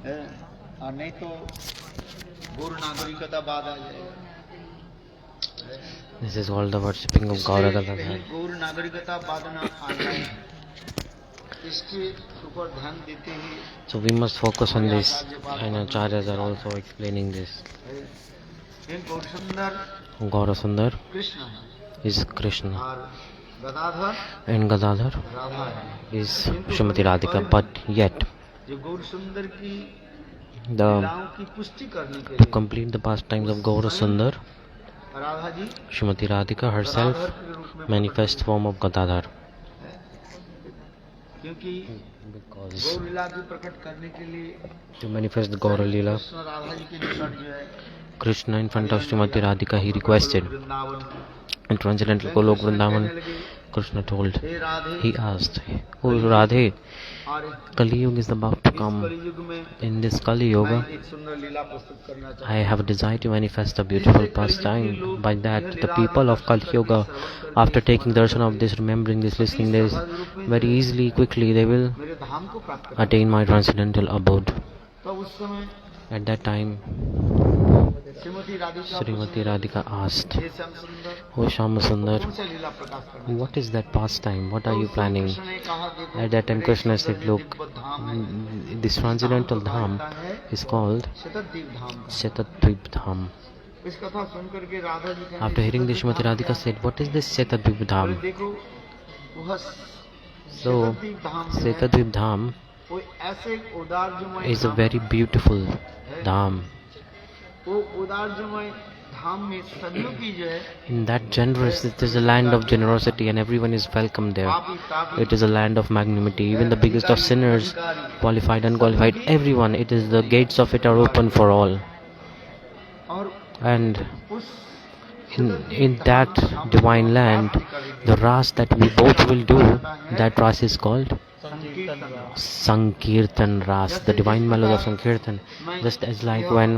है, और नहीं तो गौर नागरिकता बाद आ जाएगा। This is all the worshipping of Gaura Gadadhar. गौर नागरिकता बाद ना आ जाए, इसके ऊपर ध्यान देते ही So we must focus on this, and acharyas are also explaining this. गौर सुंदर Gaura Sundar कृष्ण है is Krishna और गदाधर and Gadadhar राधा है। is Srimati Radhika, but yet जो गौर सुंदर की the लीलाओं की पुष्टि करने के to लिए complete the pastimes of Gaura Sundar, Radha ji Srimati Radhika herself Gadadhar के रूप में manifest form of Gadadhar. क्योंकि Because गौर लीला की प्रकट करने के लिए to manifest the Gaura Leela, Krishna Radha ji के निकट जो है Krishna in front of Srimati Radhika, he requested. Vrindavan In transcendental Golok Vrindavan, Krishna told, he asked, "Oh Radhe, और Kali Yuga is about to इस come. कलयुग में In this Kali Yuga, मैं एक सुंदर लीला प्रस्तुत करना I चाहता have a desire to manifest a beautiful pastime. By that, the people of Kali Yuga, after taking darshan of this, remembering this, listening this, very easily, quickly, they will हूं, मेरे धाम को प्राप्त कर। attain my transcendental abode." तो उस समय At that time, Shrimati Radhika Srimati Radhika asked, हे श्याम सुंदर "Oh Shama Sundar, कौन सा लीला प्रकाश करना what is that pastime? What are you planning?" Krishna ने कहा, देखो At that time, Krishna said, "Look, Divya धाम है, this transcendental dham is called शतद्वीप धाम का। Shetadvip Dham." इस कथा सुनकर के राधा जी कहने, After hearing this, Srimati Radhika said, "What is this Shetadvip बोले, Dham?" देखो वह So, शतद्वीप धाम जो है, Shetadvip Dham वो ऐसे उदारजमय is a Dham very beautiful dham. वो उदारजमय धाम में सदियों की जो है In that generous, it is a land of generosity and everyone is welcome there. पापी Tapi It is a land of magnanimity. Even the biggest of sinners, qualified, unqualified, everyone, it is the gates of it are open for all. और And उस in that divine land, the ras that we both will do, that ras is called संकीर्तन रास। Sankirtan Ras, the divine melody of Sankirtan. Just as like when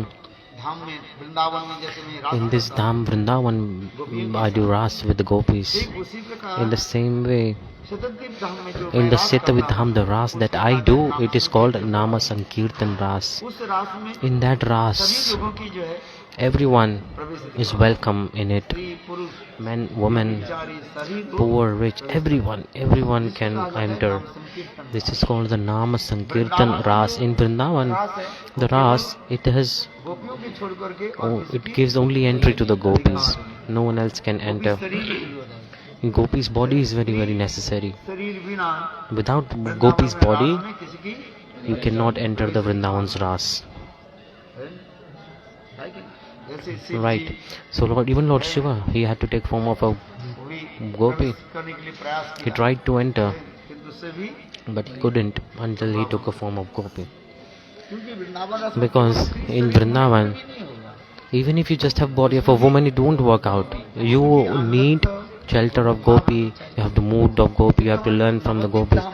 धाम में वृंदावन में जैसे मैं रास in this करता हूं, Dham Vrindavan I do Ras with the gopis. ठीक उसी प्रकार In the same way, शतद्वीप धाम में जो in मैं the रास करता Setavidham, the Ras that I do, it is called Nama Sankirtan Ras. हूं, उस रास में In that सभी Ras, लोगों की जो है everyone प्रवेश is welcome in it. स्त्री पुरुष Men, women, बेचारी सभी को poor, rich, everyone can enter. This is called the Nama Sankirtan Ras. In Vrindavan, रास है the Ras, it has, गोपियों की छोड़ करके और it gives only entry to the gopis. No one else can enter. शरीर की जरूरत है। Gopi's body is very, very necessary. शरीर बिना Without Gopi's body, में किसी की you cannot enter the Vrindavan's Ras. है कि नहीं? जैसे शिव जी Right. So even Lord Shiva, he had to take form of a वो भी गोपी. प्रवेश करने के लिए प्रयास He किया, tried to enter, किंतु से भी but he couldn't until he took a form of gopi. क्योंकि वृंदावन रस Because in Vrindavan, नहीं होगा। even if you just have body of a woman, it won't work out. You need shelter of gopi, you have the mood of gopi, you have to learn from the gopis.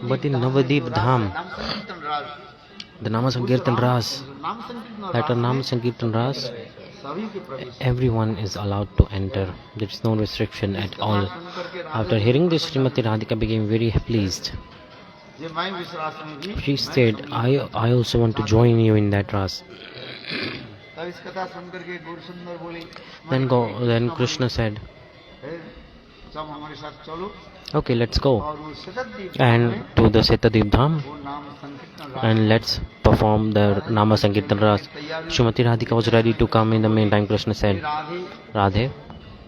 But in Navadip Dham, नाम संकीर्तन राज, the Nama Sankirtan Ras, नाम संकीर्तन that are रास Nama में Sankirtan Ras, सभी के प्रवेश। everyone is allowed to enter. There is no restriction at all. सुन करके After hearing this, Srimati Radhika became very pleased. ये मैं इस रास में भी She said, I also want to join you in that Ras. तब इस कथा सुन करके गौर सुंदर बोली, Then Krishna said, "हे, सब हमारे साथ चलो "Okay, let's go और वो शतद्वीप and to the Setadeep Dham वो नाम संकीर्तन रास and let's perform the Nama Sankirtan Ras." Srimati Radhika was ready to come. In the meantime, Krishna said, Radhe "Radhe,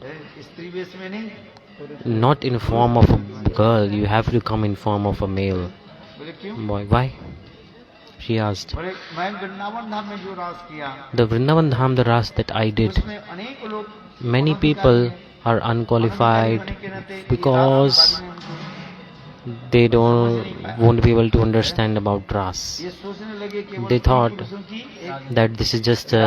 है, स्त्री वेश में नहीं, not in form of a girl, you have to come in form of a male." बोले क्यों? Boy, why? She asked. बोले मैं वृंदावन धाम में जो रास किया The Vrindavan Dham, the Ras that I did, उसमें अनेक लोग many people are unqualified because they won't be able to understand about Ras. ये सोचने लगे कि They thought that this is just a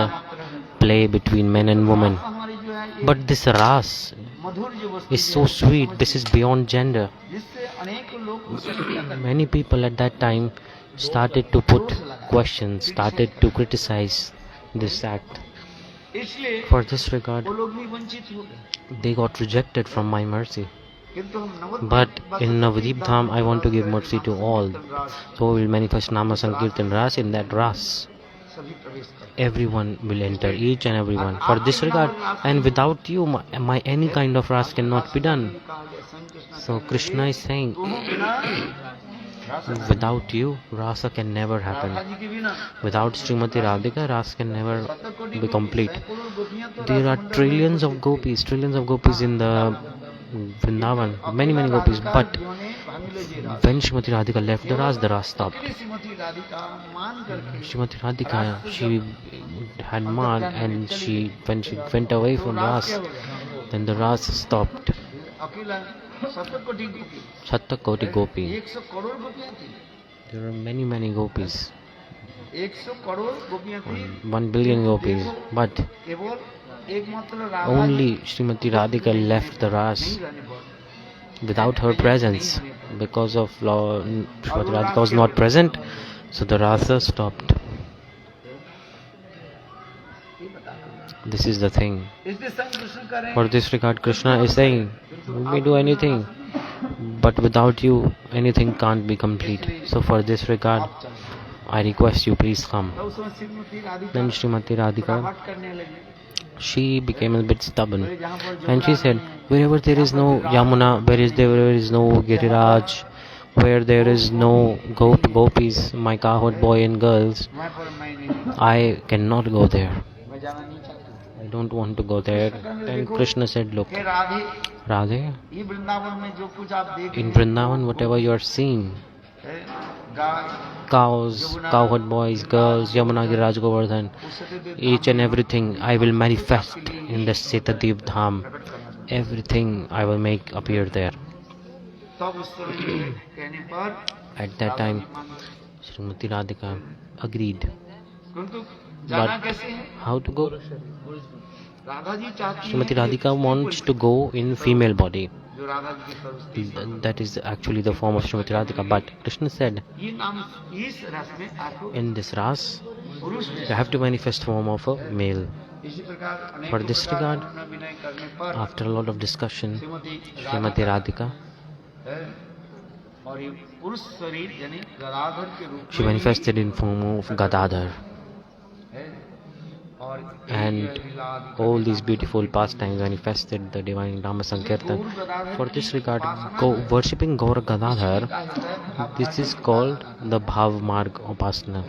play between men and women. हमारी जो है ये But this Ras मधुर जो वस्तु is so sweet, this is beyond gender. जिससे अनेक लोग उसे टीका करते Many people at that time started to put questions, started to criticize this act. हैं। इसलिए For this regard, वो लोग भी वंचित हो गए they got rejected from my mercy. किंतु हम Nabadwip But in Navadip Dham, I want to give mercy to all. So we will manifest Nama Sankirtan Ras. In that Ras, सभी प्रवेश करें। everyone will enter, each and everyone. For this regard, and without you, my any kind of Ras cannot be done. So Krishna is saying, without you, Rasa can never happen. Without Srimati Radhika, Rasa can never be complete. There are trillions of gopis in the Vrindavan, many gopis. But when Srimati Radhika left the Ras stopped. Srimati Radhika, she had man, and when she went away from Ras, then the Ras stopped. Satakoti Gopi. There are many gopis. 1 billion gopis. But only Srimati Radhika left the Ras without her presence. Because of Srimati Radhika was not present, so the Rasa stopped. This is the thing. For this regard, Krishna is saying, we may do anything, but without you, anything can't be complete. So for this regard, I request you, please come. Then Srimati Radhika, she became a bit stubborn, and she said, wherever there is no Yamuna, where there is no Giriraj, where there is no gopis, my cowherd boy and girls, I cannot go there. I don't want to go there. Then Krishna said, look, Radhe, in Vrindavan, whatever you are seeing, cows, cowherd boys, girls, Yamuna, Giriraj, Govardhan, each and everything I will manifest in the Setadev Dham. Everything I will make appear there. At that time, Srimati Radhika agreed. But how to go? Srimati Radhika wants to go in female body. That is actually the form of Srimati Radhika. But Krishna said, in this Ras, you have to manifest form of a male. For this regard, after a lot of discussion, Srimati Radhika, she manifested in form of Gadadhar. And all these beautiful pastimes manifested the divine Nama Sankirtan. For this regard, worshipping Gaura Gadadhar, this is called the Bhav Marg Upasana.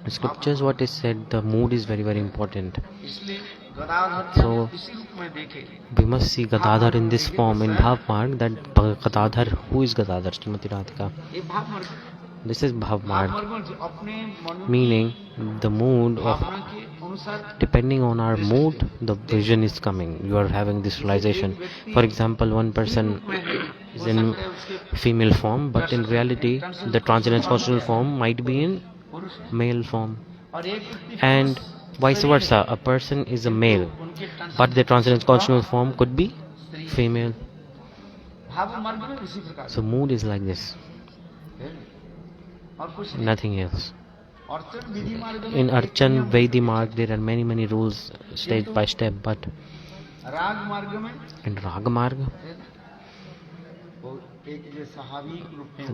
Scriptures, what is said, the mood is very important. So we must see Gadadhar in this form, in Bhav Marg. That Gadadhar, who is Gadadhar? Srimati Radhika. This is Bhav Marg, meaning the mood of, depending on our mood, the vision is coming. You are having this realization. For example, one person is in female form, but in reality, the transcendental consciousnal form might be in male form. And vice versa, a person is a male, but the transcendental consciousnal form could be female. So mood is like this. Nothing else. In Archan Vaidhi Marg, there are many rules, step by step, but in Rag Marg,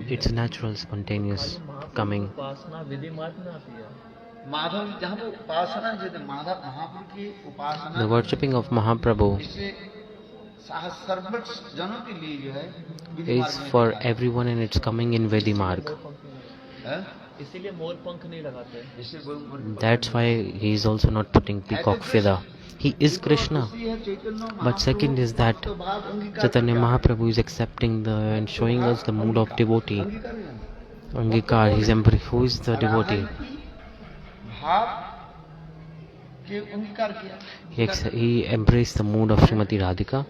it's natural, spontaneous coming. The worshipping of Mahaprabhu is for everyone, and it's coming in Vaidhi Marg. That's why he is also not putting peacock feather. He is Krishna. But second is that Chaitanya Mahaprabhu is accepting and showing us the mood of devotee. Angikar, who is the devotee? He embraced the mood of Srimati Radhika.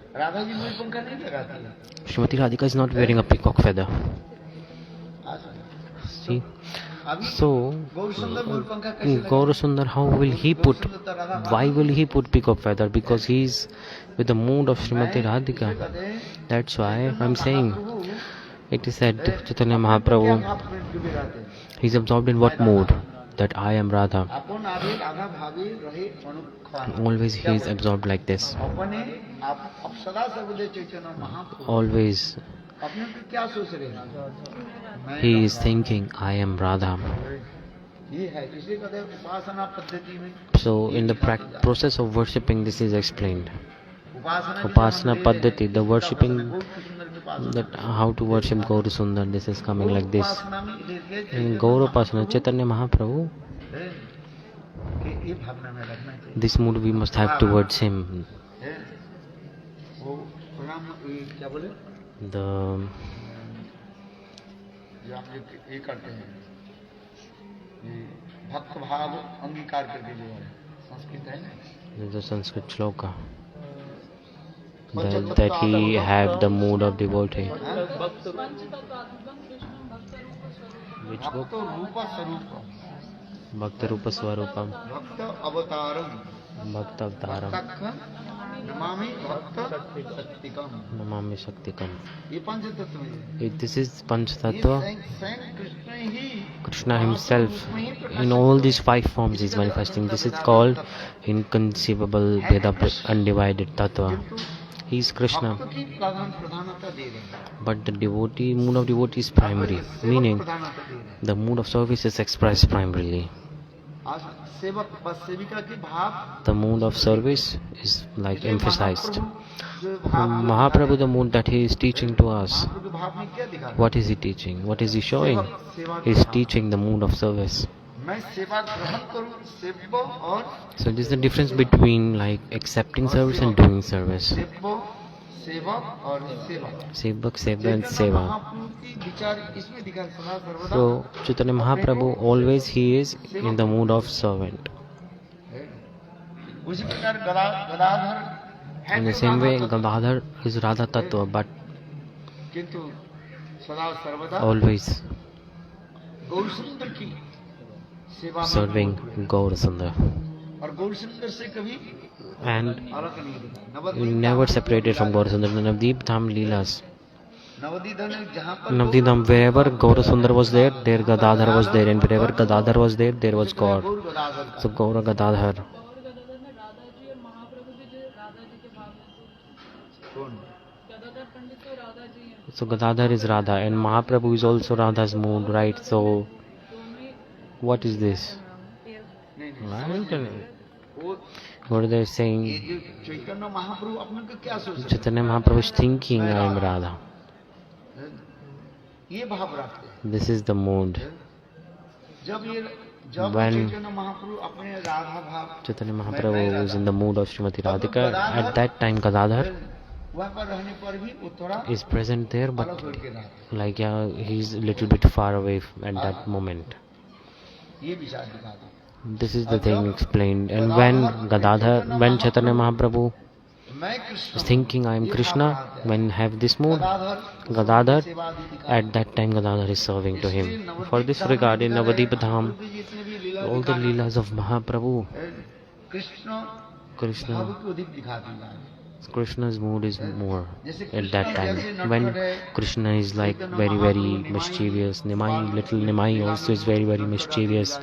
Srimati Radhika is not wearing a peacock feather. See? So, Gaurasundar, why will he put peacock feather? Because he is with the mood of Srimati Radhika. That's why I'm saying, it is said Chaitanya Mahaprabhu, he is absorbed in what mood? that I am Radha. अपन आधे राधा भावे रहे अनुखान। Always he is absorbed like this. अपने आप सदा Sarvade Chaitanya Mahaprabhu. Always अपने को क्या सोच रहे हैं? he is thinking, I am Radha. ये है, इसे कहते हैं उपासना पद्धति में। So in the process of worshipping, this is explained. Upasana Paddhati, the worshipping, that how to worship Gaura Sundar, this is coming like this. In Gaura Upasana, Chaitanya Mahaprabhu, this mood we must have towards him. The भक्त भाव अंगीकार करके जो है संस्कृत है ना, the Sanskrit shloka, that he have the mood of devotee. Which book? Bhakta Rupa Swarupam. भक्त अवतारम, Bhakta Avtaram. Namami भक्त शक्तिकम। Namami Shaktikam. ये पंच तत्व है। This is Panch Tattva. स्वयं कृष्ण ही Krishna himself, in all these 5 forms, is manifesting. This is called inconceivable, Veda undivided Tattva. He is Krishna. भक्त की प्रधानता दे रहे हैं। But the devotee, mood of devotee is primary, meaning प्रधानता दे रहे हैं। the mood of service is expressed primarily. आज सेवक व सेविका के भाव, The mood of service is like emphasized. जो भाव Mahaprabhu, the mood that he is teaching to us, महाप्रभु के भाव में क्या दिखा रहे हैं? what is he teaching? What is he showing? सेवा He is teaching the mood of service. मैं सेवा ग्रहण करूं, सेव्य और So this is the difference between like accepting service and doing service. सेव्य, सेवक और सेवा। Sevak, Seva and Seva. महाप्रभु की विचार इसमें दिखा है, सदा सर्वदा So Chaitanya Mahaprabhu, always he is in the mood of servant. उसी प्रकार गदाधर है In the तो same way, राधा तत्व, Gadadhar is Radha Tattva, but किंतु सदा सर्वदा always गौरसुंदर की सेवा में serving Gaura Sundar. और गौरसुंदर से कभी And अलग नहीं दिखा। he Nabadwip never separated from Gaura Sundar. The Navdeep Dham Leelas. Nabadwip धाम जहाँ पर Navdeep Dham, wherever Gaura Sundar was there Gadadhar was there. And wherever Gadadhar was there was God. गौर गदाधर का So Gaura Gadadhar. कौन? So Gadadhar is Radha and Mahaprabhu is also Radha's mood, right? So what is this? नहीं, Right? वो What are they ये saying? जो चैतन्य महाप्रभु अपने को क्या सोच रहे Chaitanya Mahaprabhu is thinking, I am Radha. हैं? ये भाव रखते हैं। This is the mood. जब When चैतन्य महाप्रभु अपने राधा भाव Chaitanya Mahaprabhu is in the mood of Srimati Radhika, at that time Gadadhar वहाँ पर रहने पर भी वो थोड़ा is present there, अलग but होकर रहते like yeah, he's a little bit far away at that moment. हैं। ये विचार दिखाते हैं। This is the thing explained. And when Chaitanya Mahaprabhu मैं Krishna is thinking, I am Krishna, when have this mood, Gadadhar Gadadhar, सेवा आदि दिखाते at that time Gadadhar is serving to him. For this regard, in Navadip Dham, हैं। जितने भी लीला all the leelas of Mahaprabhu, Krishna भाव Krishna, को अधिक दिखाती है। Krishna's mood is more at that time. When Krishna is like very, very mischievous, Nimai, little Nimai also is very, very mischievous.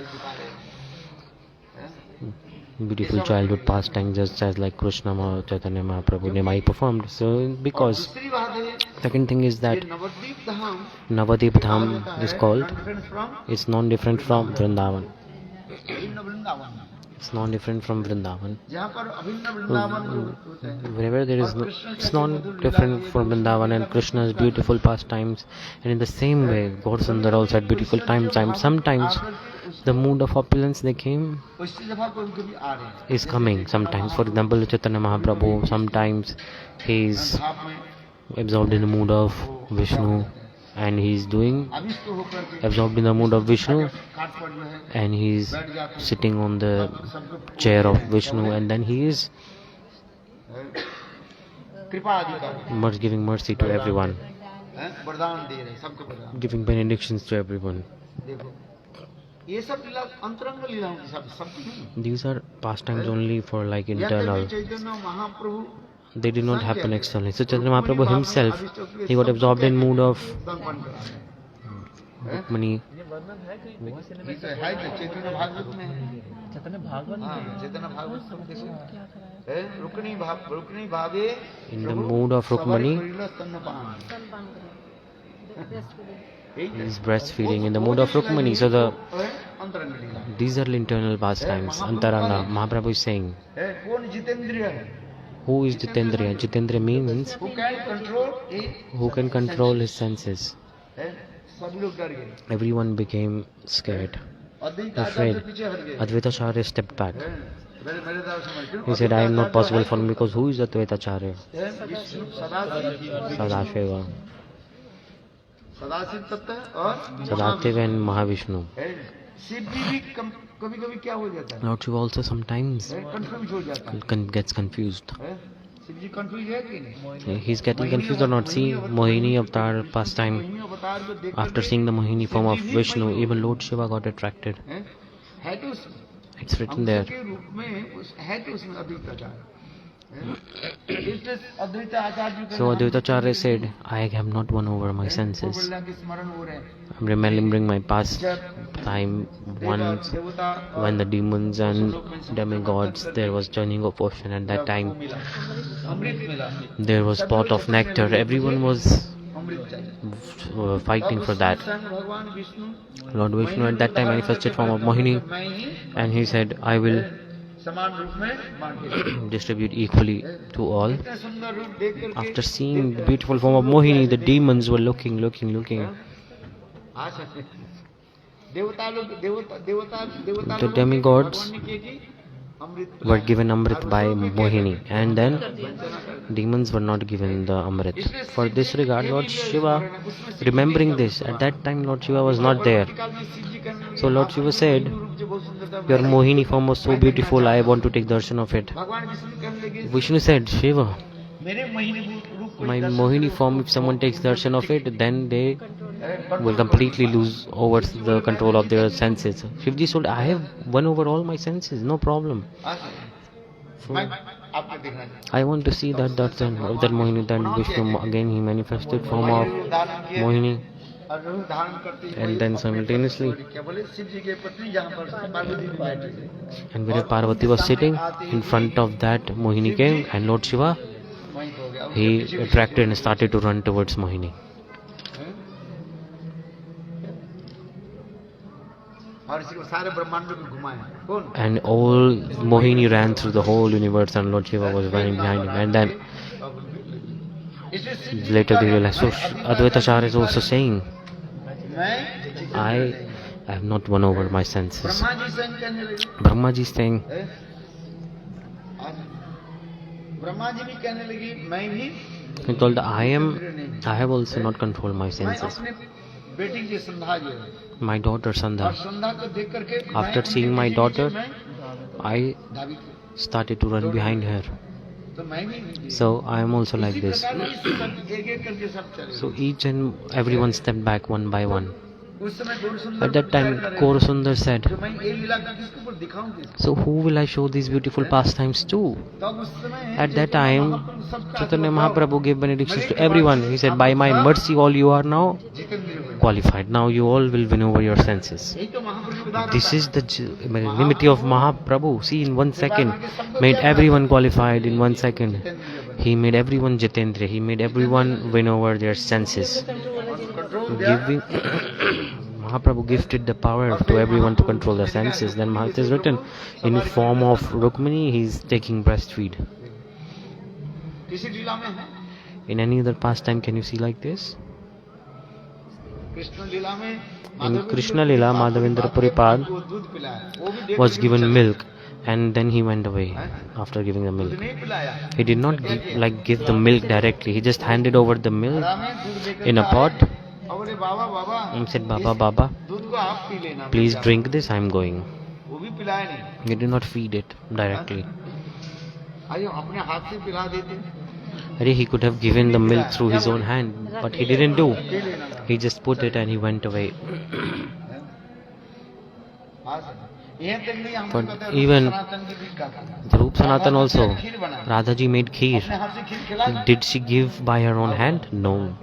Beautiful childhood pastimes, just as like Krishna, Chaitanya Mahaprabhu, Nimai performed. So because दूसरी बात है, second thing is that Nabadwip Dham Navadip Dham is called, different from it's non-different from Vrindavan. अभिन्न Vrindavan, It's non-different from Vrindavan. जहाँ पर अभिन्न वृंदावन होते हैं। Wherever there is no, it's non-different from Vrindavan and Krishna's beautiful pastimes. And in the same way, Gaur Sundar also had beautiful times. Sometimes the mood of opulence they came उसी जगह पर उनके भी आ रहे हैं। is coming. Sometimes, for example, Chaitanya Mahaprabhu, sometimes he is भाव में absorbed in the mood of Vishnu and he is doing अभिष्ट होकर के absorbed in the mood of Vishnu घाट पर जो है and he is बैठ जाते हैं। sitting on the सबको chair of Vishnu and then he is कृपा आदि कर giving mercy to everyone, वरदान दे रहे हैं, सबको वरदान। giving benedictions to everyone. देखो ये सब लीला अंतरंग लीलाओं की सब नहीं। These are pastimes only for like या internal. कभी Chaitanya Mahaprabhu They did not happen externally. So Chaitanya Mahaprabhu himself, he got absorbed in mood of दंपन करा रहे हैं। Rukmani. ये तो है तो चैतन्य भागवत में है। चैतन्य भागवत में देखो रुक्मिणी भावे In the mood of Rukmani, he is breastfeeding. In the mood of Rukmani, so these are internal pastimes. Antaranga. Mahaprabhu is saying, who is Jitendriya? Jitendriya means who can control his senses. Everyone became scared, afraid. Advaitacharya stepped back. He said, I am not possible for me, because who is Advaitacharya? Sadashiva. Sadaशिव and Mahavishnu. Lord Shiva also sometimes gets confused. He's getting confused or not. See, Mohini avatar pastime. After seeing the Mohini form of Vishnu, even Lord Shiva got attracted. It's written there. So Advaitacharya said, I have not won over my senses. I'm remembering my past time once when the demons and demigods, there was churning of ocean. At that time there was pot of nectar. Everyone was fighting for that. Lord Vishnu at that time manifested form of Mohini, and he said, I will distribute equally to all. After seeing the beautiful form of Mohini, the demons were looking. The demigods were given Amrit by Mohini, and then demons were not given the Amrit. For this regard, Lord Shiva, remembering this, at that time Lord Shiva was not there. So Lord Shiva said, your Mohini form was so beautiful, I want to take darshan of it. Vishnu said, Shiva, my Mohini form, if someone takes darshan of it, then they will completely lose over the control of their senses. Shivji told, I have won over all my senses, no problem. So, I want to see that darshan of that Mohini. Then Vishnu again he manifested form of Mohini, and then simultaneously, and where Parvati was sitting, in front of that Mohini came, and Lord Shiva, he attracted and started to run towards Mohini. And all Mohini ran through the whole universe, and Lord Shiva was running behind him. And then later they realized, so Advaitacharya is also saying, I have not won over my senses. Brahmaji is saying, he told, I have also not controlled my senses. My daughter Sandha. After seeing my daughter, I started to run behind her. So I am also like this. So each and everyone stepped back one by one. At that time, Gaurasundar said, so who will I show these beautiful pastimes to? At that time, Chaitanya Mahaprabhu gave benedictions to everyone. He said, by my mercy, all you are now qualified. Now you all will win over your senses. This is the magnanimity of Mahaprabhu. See, in 1 second, made everyone qualified in 1 second. He made everyone Jitendriya. He made everyone win over their senses. Mahaprabhu gifted the power to everyone to control their senses. Then Mahaprabhu is written, in form of Rukmini, he is taking breastfeed. In any other pastime can you see like this? In Krishna Lila, Madhavendra Puripad was given milk, and then he went away after giving the milk. He did not give the milk directly. He just handed over the milk in a pot and said, Baba, please drink this, I am going. He did not feed it directly. He could have given the milk through his own hand, but he didn't do. He just put it and he went away. But even Dhruv Sanatan also, Radhaji made kheer. Did she give by her own hand? No.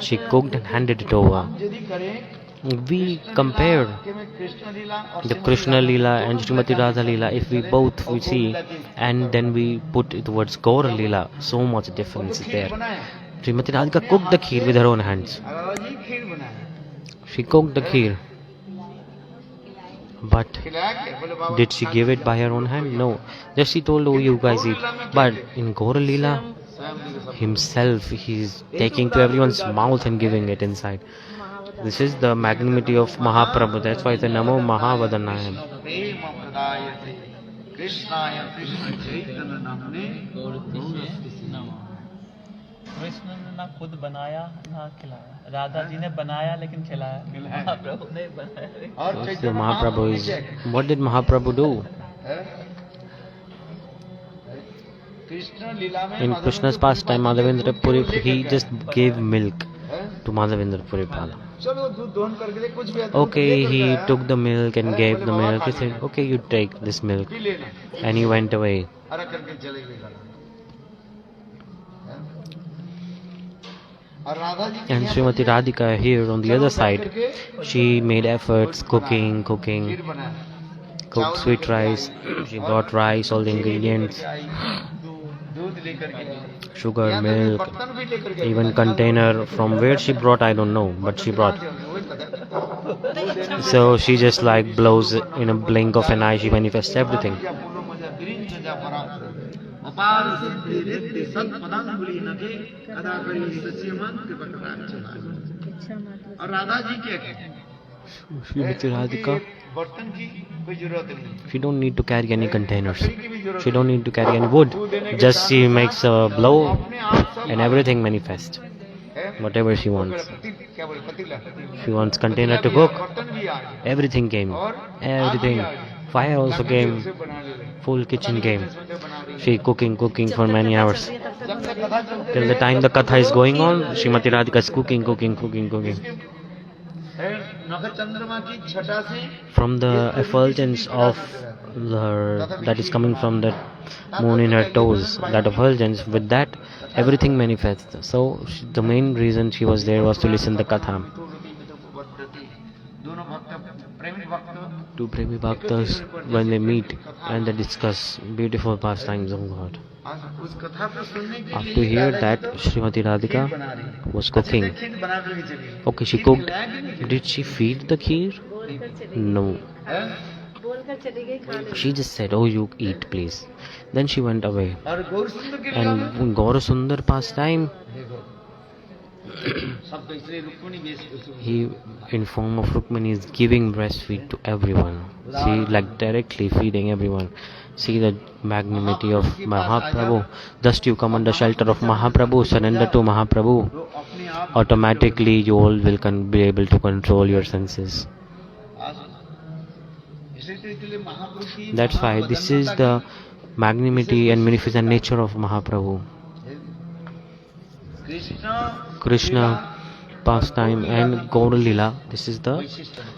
she cooked and handed it over. यदि करें We compared कि मैं कृष्ण लीला और the Krishna Leela and Srimati Radha Leela, if we both we see and then we put it towards Gaura Leela, so much difference is there. Srimati Radhika cooked the kheer with her own hands. जी खीर बनाया She cooked the kheer. But खिलाया के बोले बाबा did she give it by her own hand? No. Just she told, oh, you guys eat. But in Gaura Leela, स्वयं जी के सब himself, he's taking to everyone's mouth and giving it inside. This is the magnanimity of Mahaprabhu. That's why it's a Namo Mahavadanaya. प्रेम प्रदायते कृष्णाय कृष्ण चैतन्य नामने कृष्ण ने ना खुद बनाया ना खिलाया, राधा जी ने बनाया लेकिन खिलाया, महाप्रभु ने बनाया। और So Mahaprabhu is. What did Mahaprabhu do? Krishna लीला में In Krishna's pastime, Madhavendra Puri, he just gave milk to Madhavendra Puripala. चलो दूध दोहन करके दे, कुछ भी Okay, he took the milk and gave the milk. He said, okay, you take this milk. P लेना And he went away. अरे करके चले गए घर। और राधा जी के And यहाँ Srimati Radhika here on the other side, she made efforts cooking, खीर बनाया cooked sweet rice. She brought rice, all the ingredients, दूध लेकर के आई। sugar, यहाँ तक milk, बर्तन भी लेकर के आई। even container. From where she brought, I don't know, but she brought. वही पता है। So she just like blows in a blink of an eye. She manifests everything. या पूर्ण मजा बिरिंच जा पराग अपार सिद्धि रिद्धि सत्पदांगुली नगे कदा करी सच्चिमन कृपकटाक्ष और राधा जी क्या कहते हैं Srimati Radhika, बर्तन की कोई जरूरत नहीं she don't need to carry any containers. She don't need to carry any wood. Just she makes a blow and everything manifests. Whatever she wants. क्या बोले पतीला She wants container to cook. बर्तन भी आ गए Everything came. Everything. Fire also came. उसे बना ले रहे Full kitchen came. बना रही She cooking for many hours. जब तक कथा चलते Till the time the katha is going on, Srimati Radhika is cooking. नख चंद्रमा की छटा से From the effulgence of that is coming from that moon in her toes, that effulgence, with that everything manifests. So the main reason she was there was to listen the katha. दोनों भक्त प्रेमी भक्त Two Premi Bhaktas, when they meet and they discuss beautiful pastimes of God. उस कथा को सुनने के लिए After hear that, Srimati Radhika बना रही was cooking. खीर बना करके चली Okay, she cooked. Did she feed the kheer? No. She just said, oh, you eat please. Then she went away. और गौर सुंदर के लीला में And in Gaurasundar pastime, देखो सब तो इसलिए रुक्मिणी बेच he in form of Rukmini is giving breastfeed to everyone. See, like directly feeding everyone. See the magnanimity of Mahaprabhu. Just you come under shelter of Mahaprabhu, surrender to Mahaprabhu. तो अपने आप Automatically you all will be able to control your senses. इसलिए महाप्रभु की That's why this is the magnanimity and magnificent nature of Mahaprabhu. Krishna Krishna pastime and Gaura Leela. This is the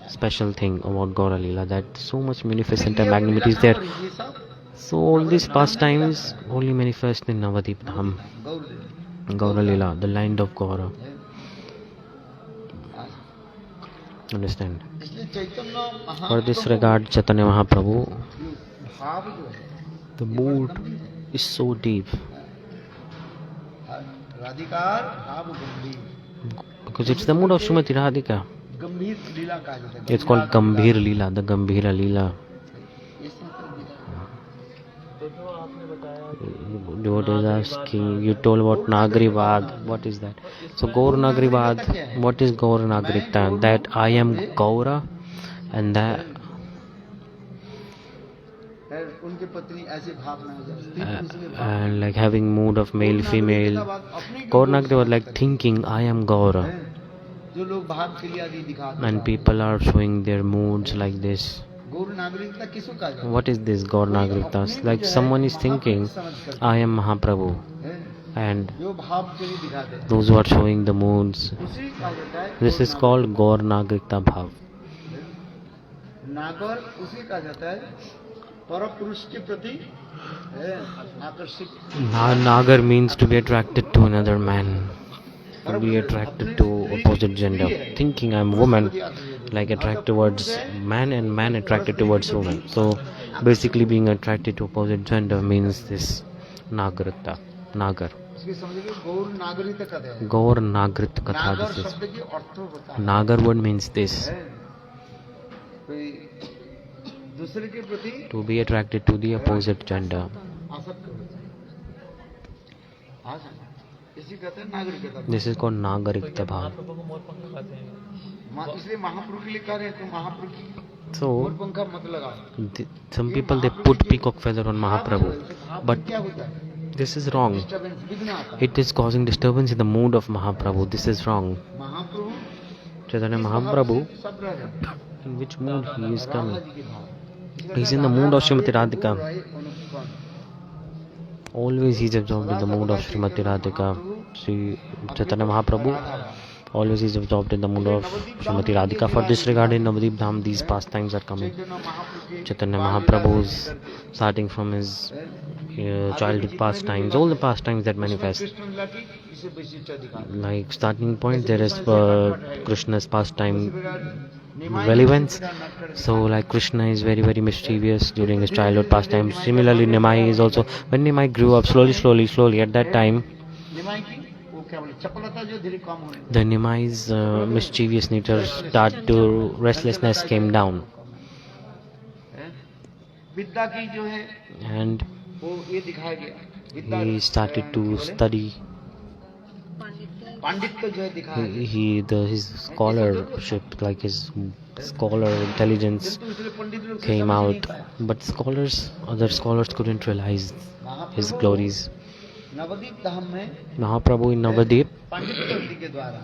special thing about Gaura Leela, that so much magnificent and magnanimity is there. ये सब So all these pastimes only manifest in Navadip Dham, Gaur Gaura Leela, the land of Gaura. Understand? इसलिए चैतन्य For this regard, Chaitanya Mahaprabhu, भाव जो है the mood is so deep राधिकार भाव गंभीर because it's the mood of Srimati Radhika. गंभीर लीला का जो है It's called Gambhir Leela, the Gambhira Leela. What is asking? You told about Nagrivad. What is that? So Gaur Nagrivad. What is Gaur Nagrikta? That I am Gaura, and that उनके पत्नी ऐसे भावना है and like having mood of male female. Gaur Nagrivad like thinking I am Gaura, जो लोग भाव के लिए आदि दिखाते and people are showing their moods like this. गौर नागरिकता किसको कहा जाता What is this Gaur Nagrikta? Like someone is thinking I am Mahaprabhu, है and जो भाव के लिए दिखाते हैं those who are showing the moods. उसी कहा जाता है This is called Gaur Nagrikta Bhav. नागर उसी कहा जाता है पर पुरुष के प्रति आकर्षित Nagar means to be attracted to another man. to be attracted to opposite gender, thinking I'm woman, like attract towards man and man attracted towards woman. So basically being attracted to opposite gender means this nagarita, nagar. इसकी समझिए गौर नागरिक कथा है। Gaur Nagrit Katha. नागर This is शब्द की अर्थ होता है Nagar word means this, कोई दूसरे के प्रति to be attracted to the opposite gender. आसक्त होता है। हाँ जी, इसी कहते हैं नागरिकता। This is called Nagarikta Bhav. महाप्रभु को मोर पंख खाते हैं। इसलिए महाप्रभु के लिए कह रहे हैं तो महाप्रभु की So मोर पंखा मत लगाओ। some people they put peacock feather on Mahaprabhu, but क्या होता है? this is wrong. डिस्टर्बेंस विघ्न आता है। It is causing disturbance in the mood of Mahaprabhu. This is wrong. Mahaprabhu Chaitanya Mahaprabhu, सब रह रहे हैं। in which mood he is coming? Radha ji के भाव। He is in the mood of Srimati Radhika. Rai Anupam. Always he is absorbed in the mood of Srimati Radhika. Sri Chaitanya Mahaprabhu always is absorbed in the mood of Srimati Radhika. For this regard in Navadip Dham these pastimes are coming. Chaitanya Mahaprabhu's starting from his childhood pastimes, all the pastimes that manifest. Krishna लीला की इसे वैशिष्ट्य दिखाते हैं। Like starting point there is Krishna's pastime Nimai relevance. So like Krishna is very very mischievous during his childhood pastimes. Similarly Nimai is also, when Nimai grew up slowly at that time, निमाई की वो क्या बोले चपलता जो धीरे कम होने the Nimai's mischievous nature start to restlessness came down, विद्या की जो है and वो ये दिखाया गया विद्या he started to study. पांडित्य जो है दिखाया गया His scholarship, like his scholar intelligence किंतु इसलिए पंडित लोग came out, but other scholars couldn't realize his glories. Navdeep धाम में Mahaprabhu in Navadip, पांडित्य बुद्धि के द्वारा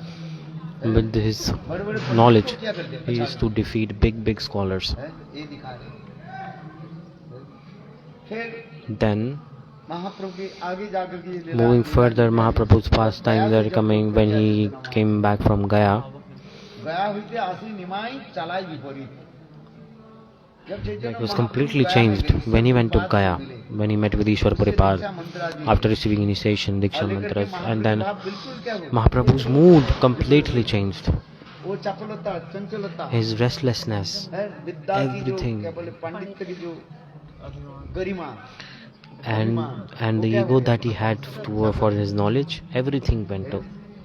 with his बड़े बड़े knowledge, क्या करते हैं he used to defeat big scholars. ये दिखा रहे फिर Then महाप्रभु के आगे जाकर के ये लीला moving further, Mahaprabhu's pastimes are coming when he came back from Gaya. गया हुई थी आशी निमाई चलाई विपरीत जब चैतन्य It was completely changed when he went to Gaya, when he met with Ishwar Puripal after receiving initiation, Diksha mantras, and then बिल्कुल क्या हुआ Mahaprabhu's mood completely changed. वो चपलता चंचलता His restlessness, है विद्या की जो everything. क्या बोले पंडित्य की जो गरिमा and the ego that he had for his knowledge, everything went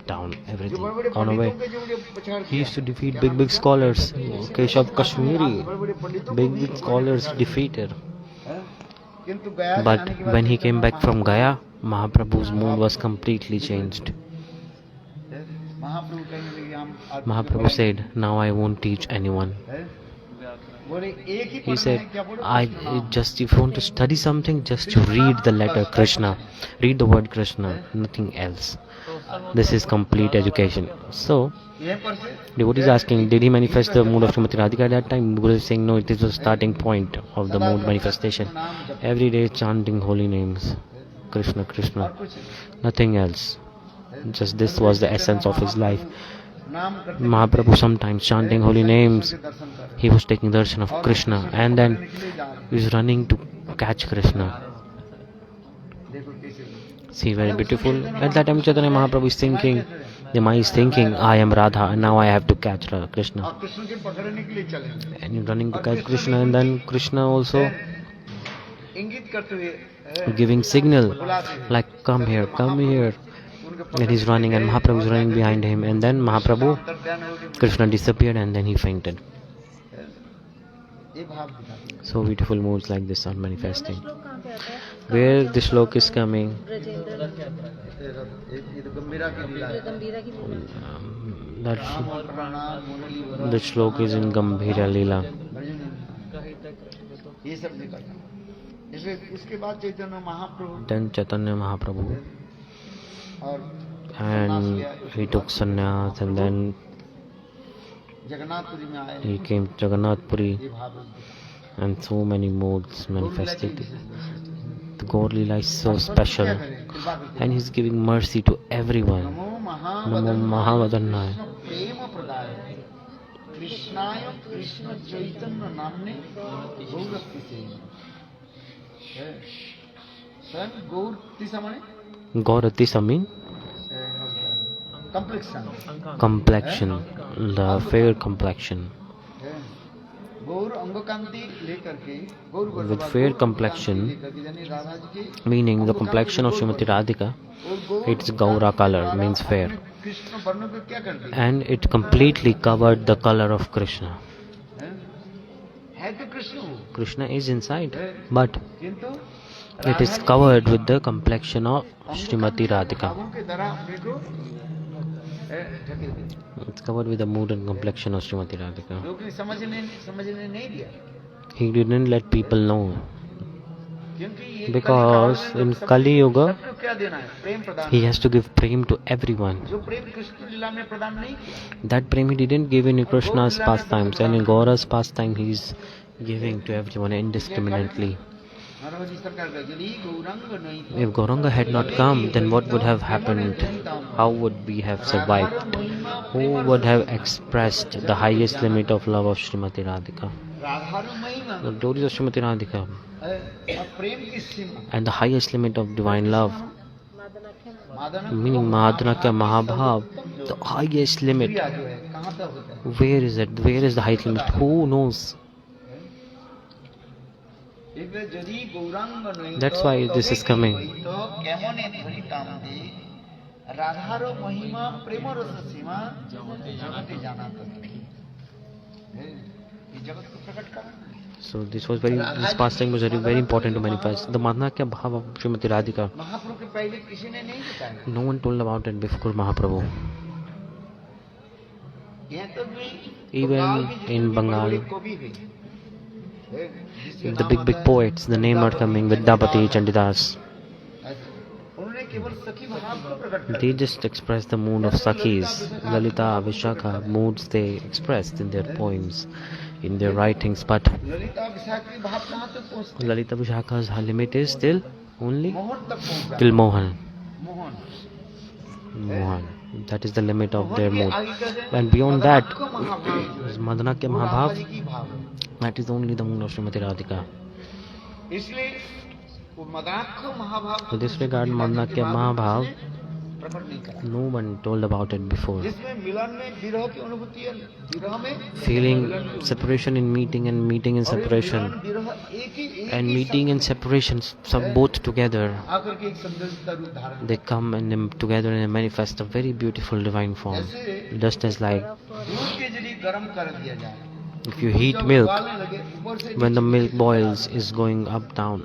down, everything gone away. He used to defeat big scholars. Keshav Kashmiri, big scholars defeated. किंतु गया But when he came back from Gaya, Mahaprabhu's mood was completely changed. महाप्रभु कहने लगे हम Mahaprabhu said, now I won't teach anyone. बोले एक ही He said, if you want to study something, just you read the letter Krishna, read the word Krishna, nothing else. This is complete education. So यहीं पर से devotee is asking, did he manifest the mood of Srimati Radhika at that time? Guru is saying, no, it is the starting point of the mood manifestation. Every day chanting holy names, Krishna, Krishna, nothing else. Just this was the essence of his life. नाम करते Mahaprabhu sometimes chanting holy names, दर्शन कर he was taking darshan of Krishna, and then he was running to catch Krishna. देखो कैसे See, very beautiful. At that time Chaitanya Mahaprabhu is thinking, the Mai is thinking, I am Radha and now I have to catch Krishna. और कृष्ण के पकड़ने के लिए चले And he's running to catch Krishna, and then Krishna also इंगित करते हुए giving signal like, come here, and he's running, and Mahaprabhu is running behind him, and then Mahaprabhu, Krishna disappeared, and then he fainted. ये भाव दिखाते हैं So beautiful moods like this are manifesting. Where this slok is coming, ये तो गंभीरा की लीला है that प्रणाम मुरली वरा the slok is in Gambhira Leela. ये सब दिखाते हैं इसलिए इसके बाद Chaitanya Mahaprabhu Then Chaitanya Mahaprabhu, और and he took sannyas, and then Jagannathpuri में आए he came to Jagannath Puri, ये भाव and so many moods manifested. The Gaur Leela is so special, and he's giving mercy to everyone. NaMo Namo Mahavadannaya. प्रेम प्रदाय कृष्णाय कृष्ण चैतन्य नामने गौरस्ति से स्वयं गौर तिसमणे Gaurati Samin, complexion, the fair complexion. गौर अंग कांति लेकर के गौर With fair complexion, meaning the complexion of Srimati Radhika, its Gaura color means fair, Krishna वर्ण को क्या कर दिया and it completely covered the color of Krishna. है तो कृष्ण हो Krishna is inside, but किंतु it is covered with the complexion of Srimati Radhika. भावों के द्वारा अपने को ढके दिया It's covered with the mood and complexion of Srimati Radhika. लोग समझने नहीं दिया He didn't let people know, क्योंकि ये because in Kali Yuga सबको क्या देना है प्रेम प्रदान he has to give prem to everyone. जो प्रेम कृष्ण लीला में प्रदान नहीं किया That prem he didn't give in Krishna's pastimes, and in Gaura's pastime he is giving to everyone indiscriminately. Narhari सरकार का यदि गौरंग नहीं था If Gauranga had not come, then what would have happened? How would we have survived? Who would have expressed the highest limit of love of Srimati Radhika? राधारु महिमा The glories of Srimati Radhika और प्रेम की सीमा and the highest limit of divine love, Madan meaning Mahadrakya Mahabhav, the highest limit. क्रिया जो है कहाँ तक होता है Where is it? Where is the highest limit? Who knows? यदि गौरांग नहीं That's why this is coming. तो केमने धरि कामदे राधारो महिमा प्रेम रस सीमा जगते जाना तो ये जगत को प्रकट करना So this pastime was very important to manifest. The Madhakya Bhav of Srimati Radhika. महाप्रभु के पहले किसी ने नहीं बताया No one told about it before Mahaprabhu. यहाँ तो भी Even in Bengal, को भी हुई the big poets, the name are coming, Vidyapati, Chandidas. उन्होंने केवल सखी भाव को प्रकट कर They just express the mood of Sakhis. Lalita, Vishakha, moods they expressed in their poems, in their writings. But Lalita विशाखी भाव कहाँ तक पहुँचते Lalita Vishakha's limit is still only Mohan तक पहुँचा till Mohan. Mohan Mohan. That is the limit of their Mohan के mood. आगे क्या है? And beyond that, मदनाक्ष महाभाव is Madhanakya वो राधा Mahabhav. जी की भाव है। That is only the mood of Srimati Radhika. इसलिए वो मदनाक्ष महाभाव So this regard, Madhanakya Mahabhav, प्रकट नहीं करा no one told about it before. जिसमें मिलन में विरह की अनुभूति है विरह में Feeling separation in meeting and meeting in और ये separation. मिलन विरह एक And he meeting and separation, both together, आकर के एक संयोजित रूप धारण they come and together and manifest a very beautiful divine form. जैसे Just as like दूध के यदि गर्म कर दिया जाए if you heat milk, उबालने लगे ऊपर से when the milk boils is going up down,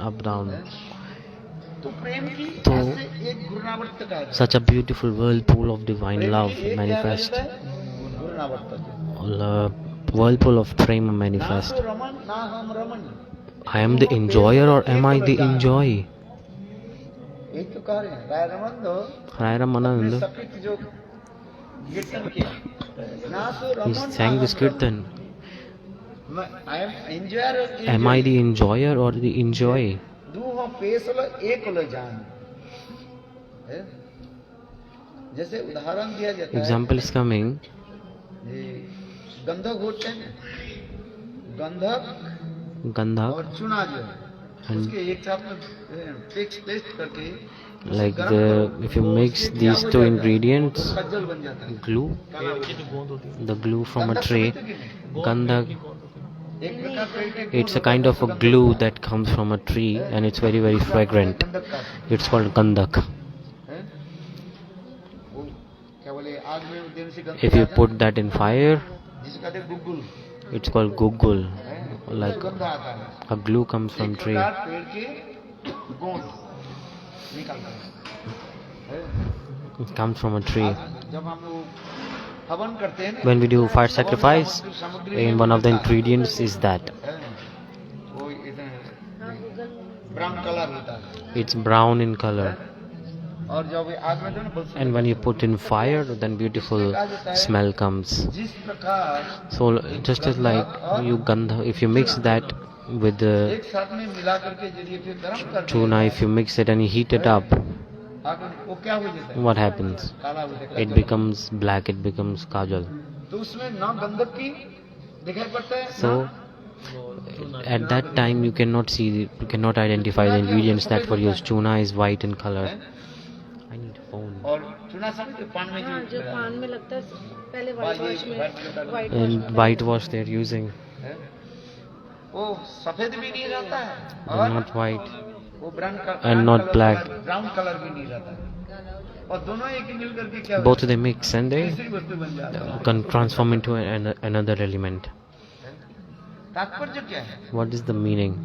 तो प्रेम की तो ऐसे एक घूर्णावर्त का है। such a beautiful whirlpool of divine love प्रेम की एक manifest. क्या रहता है? घूर्णावर्त A whirlpool of prema ना manifest. तो रमन ना हम Raman I am the enjoyer or am I the enjoy? एक तो कह रहे हैं राय रमन दो Rai Ramanand, सकृत जो कीर्तन किया ना तो he Raman sang this kirtan. I am enjoyer Am I the enjoyer or the enjoy? दू हम पेश लो एक लो जान है? जैसे उदाहरण दिया जाता Example is coming. है ये गंधक होते हैं गंधक Gandhak, और चुना जो है and उसके एक साथ में पेस्ट करके like if you mix these two ingredients, कज्जल बन जाता है glue, the glue from a tree, Gandhak, एक प्रकार का it's a kind of a glue that comes from a tree and it's very fragrant. गंधक का It's called Gandhak. है? वो क्या बोले आग में देने से गंधक If you आता है, put that in fire, जिसे कहते हैं गुगुल it's called Gugul. है? Like गंध आता है a glue comes from एक tree. प्रकार पेड़ के गोंद निकालता है It comes from a tree. जब हम लोग हवन करते हैं ना, When we do fire sacrifice, सामग्री in में one of the होता है, ingredients is that. है? वो इधर ब्राउन कलर होता है It's brown in color. और जब ये आग में दो ना बहुत And when you put in fire, then beautiful smell comes. जिस प्रकार So just as like you gandha, if you mix that with the एक साथ में मिला करके यदि फिर गर्म करते tuna, if you mix it and you heat it up, आग में वो क्या हो जाता है what happens? काला हो जाता है It becomes black, it becomes kajal. तो उसमें ना गंधक की दिखाई पड़ता है So at that time you cannot see, you cannot identify the ingredients that were used. Tuna is white in color. I need a phone. और चूना समझते पान में हाँ, जो पान में लगता है पहले व्हाइट वॉश में white And whitewash they're using. वो सफेद भी नहीं रहता है They're और not white. वो And not black. Brown colour भी नहीं रहता है और दोनों एक ही मिल करके क्या Both of them mix and they तीसरी वस्तु बन जाता है। can transform into another element. तात्पर्य क्या है? What is the meaning?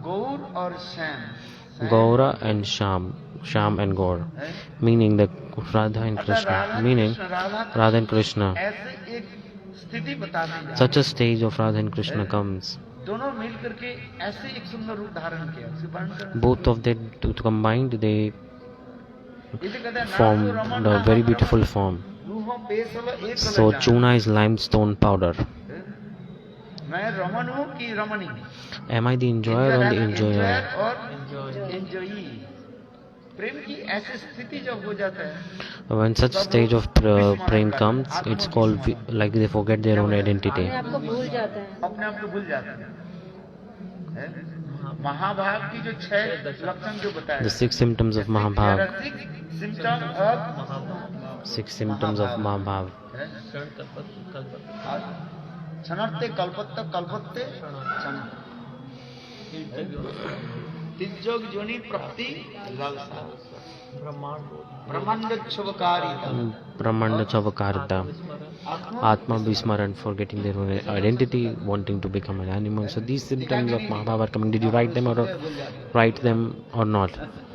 गौर और Shyam Gaura and Sham. Sham and Gaur. Meaning the Radha and Krishna. Meaning Radha and Krishna. ऐसे एक स्थिति बताने जा Such a stage of Radha and Krishna comes. दोनों मिल करके ऐसे एक सुंदर रूप धारण किया उसके वर्णन करना। Both of them combined they इसे कहते हैं form नाम तो the रमण very नाम beautiful form. रूहों पेश वाला एक So colour Chuna is limestone powder. मैं रमण हूँ कि रमणी? Am I the enjoyer or the enjoyer? और एंजॉई। प्रेम की ऐसी स्थिति जब हो जाता है When such stage of prem comes, it's called like they forget their own identity. अपने आप को भूल जाता है। अपने आप को भूल जाते हैं। महाभाग की जो 6 लक्षण जो बताए The 6 symptoms of Mahabhav. Symptom of 6 symptoms of Mahabhav. क्षणत्ते कल्पत्ते क्षण तिजोग जोनि प्राप्ति लालसा ब्रह्मांड क्षवकारिता Brahmanda Chavakarita. Atma Vismaran, forgetting their own identity, wanting to become an animal. So these symptoms of Mahabhav are coming. Did you write them or not?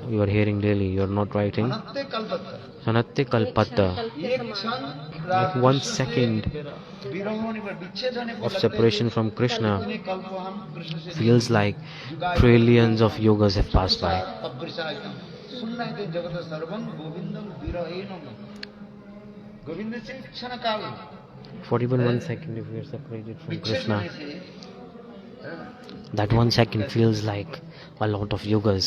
You are hearing daily, you are not writing. क्षणत्ते कल्पत्ता Sanatya Kalpata. एक क्षण Like 1 second विरह होने पर विच्छेद होने पर of separation from Krishna कल्प हम कृष्ण से feels like trillions of yugas have passed by. सुनना है जगत सर्वं गोविंदम विरहेण गोविंद से क्षण काल For even 1 second, if we are separated from विच्छेद Krishna, होने से that 1 second feels like a lot of yugas,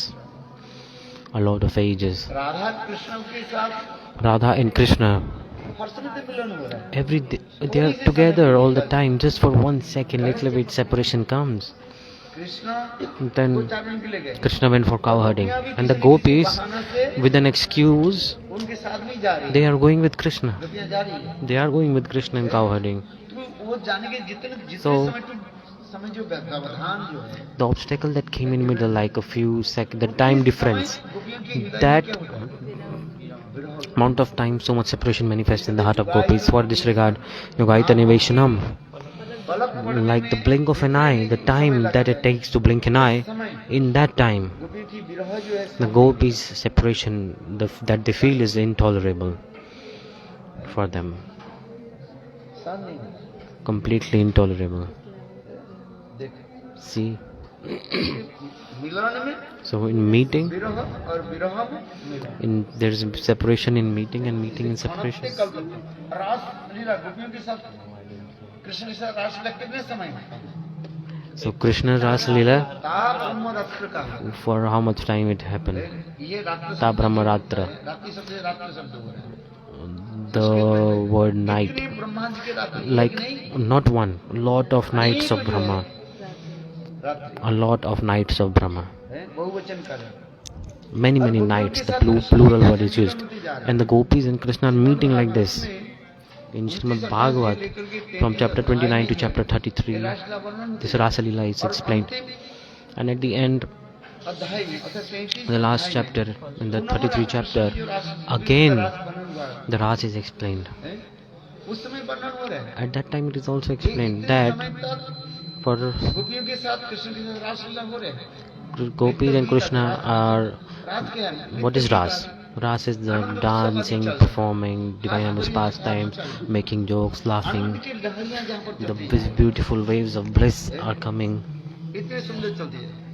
a lot of ages. Radha Krishna के साथ Radha and Krishna, हर समय मिलन हो रहा है every day, they are together all the time. Just for 1 second, little bit separation comes. Krishna Then को चाटने के लिए गए Krishna went for cow herding, and the gopis, with an excuse, उनके साथ नहीं जा रही they are going with Krishna. गोपियां जा रही है They are going with Krishna in cow herding. तो वो जाने के जितने So- समय तो समय जो व्यवधान जो है The obstacle that came in middle, like a few seconds, the time difference, गोपियों के हृदय that में क्या होता है? amount of time, so much separation manifests in the heart of gopis. For this regard, Yogaita Niveshanam, पलक पड़ने like the blink of an eye, the time that it takes to blink an eye, समय in that time, गोपियों की विरह जो है the gopis' separation that they feel is intolerable for them, सहन नहीं होता। completely intolerable. देख See, मिलन में so in meeting, विरह और विरह में मिलन there is separation in meeting and meeting in separation. रास लीला गोपियों के साथ कृष्ण के साथ रास लीला कितने समय में So Krishna Ras Leela, ताप ब्रह्म रात्र का for how much time it happened? ये रात्र Ta Brahmaratra, रात्रि सबसे रात्र शब्द हो रहा है the word night, इतने ब्रह्मा जी के रात्रि like एक नहीं not one, lot of nights of Brahma, रात्रि a lot of nights of Brahma, है बहुवचन कर रहे हैं many nights, the plural word is used, and the gopis and Krishna are meeting like this. In Srimad Bhagavat, from chapter 29 to chapter 33, this Rasa Leela is explained, and at the end, अध्याय में अर्थात 33 the last chapter, in the 33 chapter, again the Ras is explained. उस समय वर्णन हो रहा है At that time, it is also explained इतने that समय तक for गोपियों के साथ कृष्ण के साथ रास लीला हो रहे हैं gopis and Krishna are, रात के हैं what is Ras? Ras is the dancing, performing, divine amorous pastimes, making jokes, laughing. आनंद की लहरियां जहाँ पर The चलती हैं beautiful waves of bliss are coming. इतने सुंदर चलती है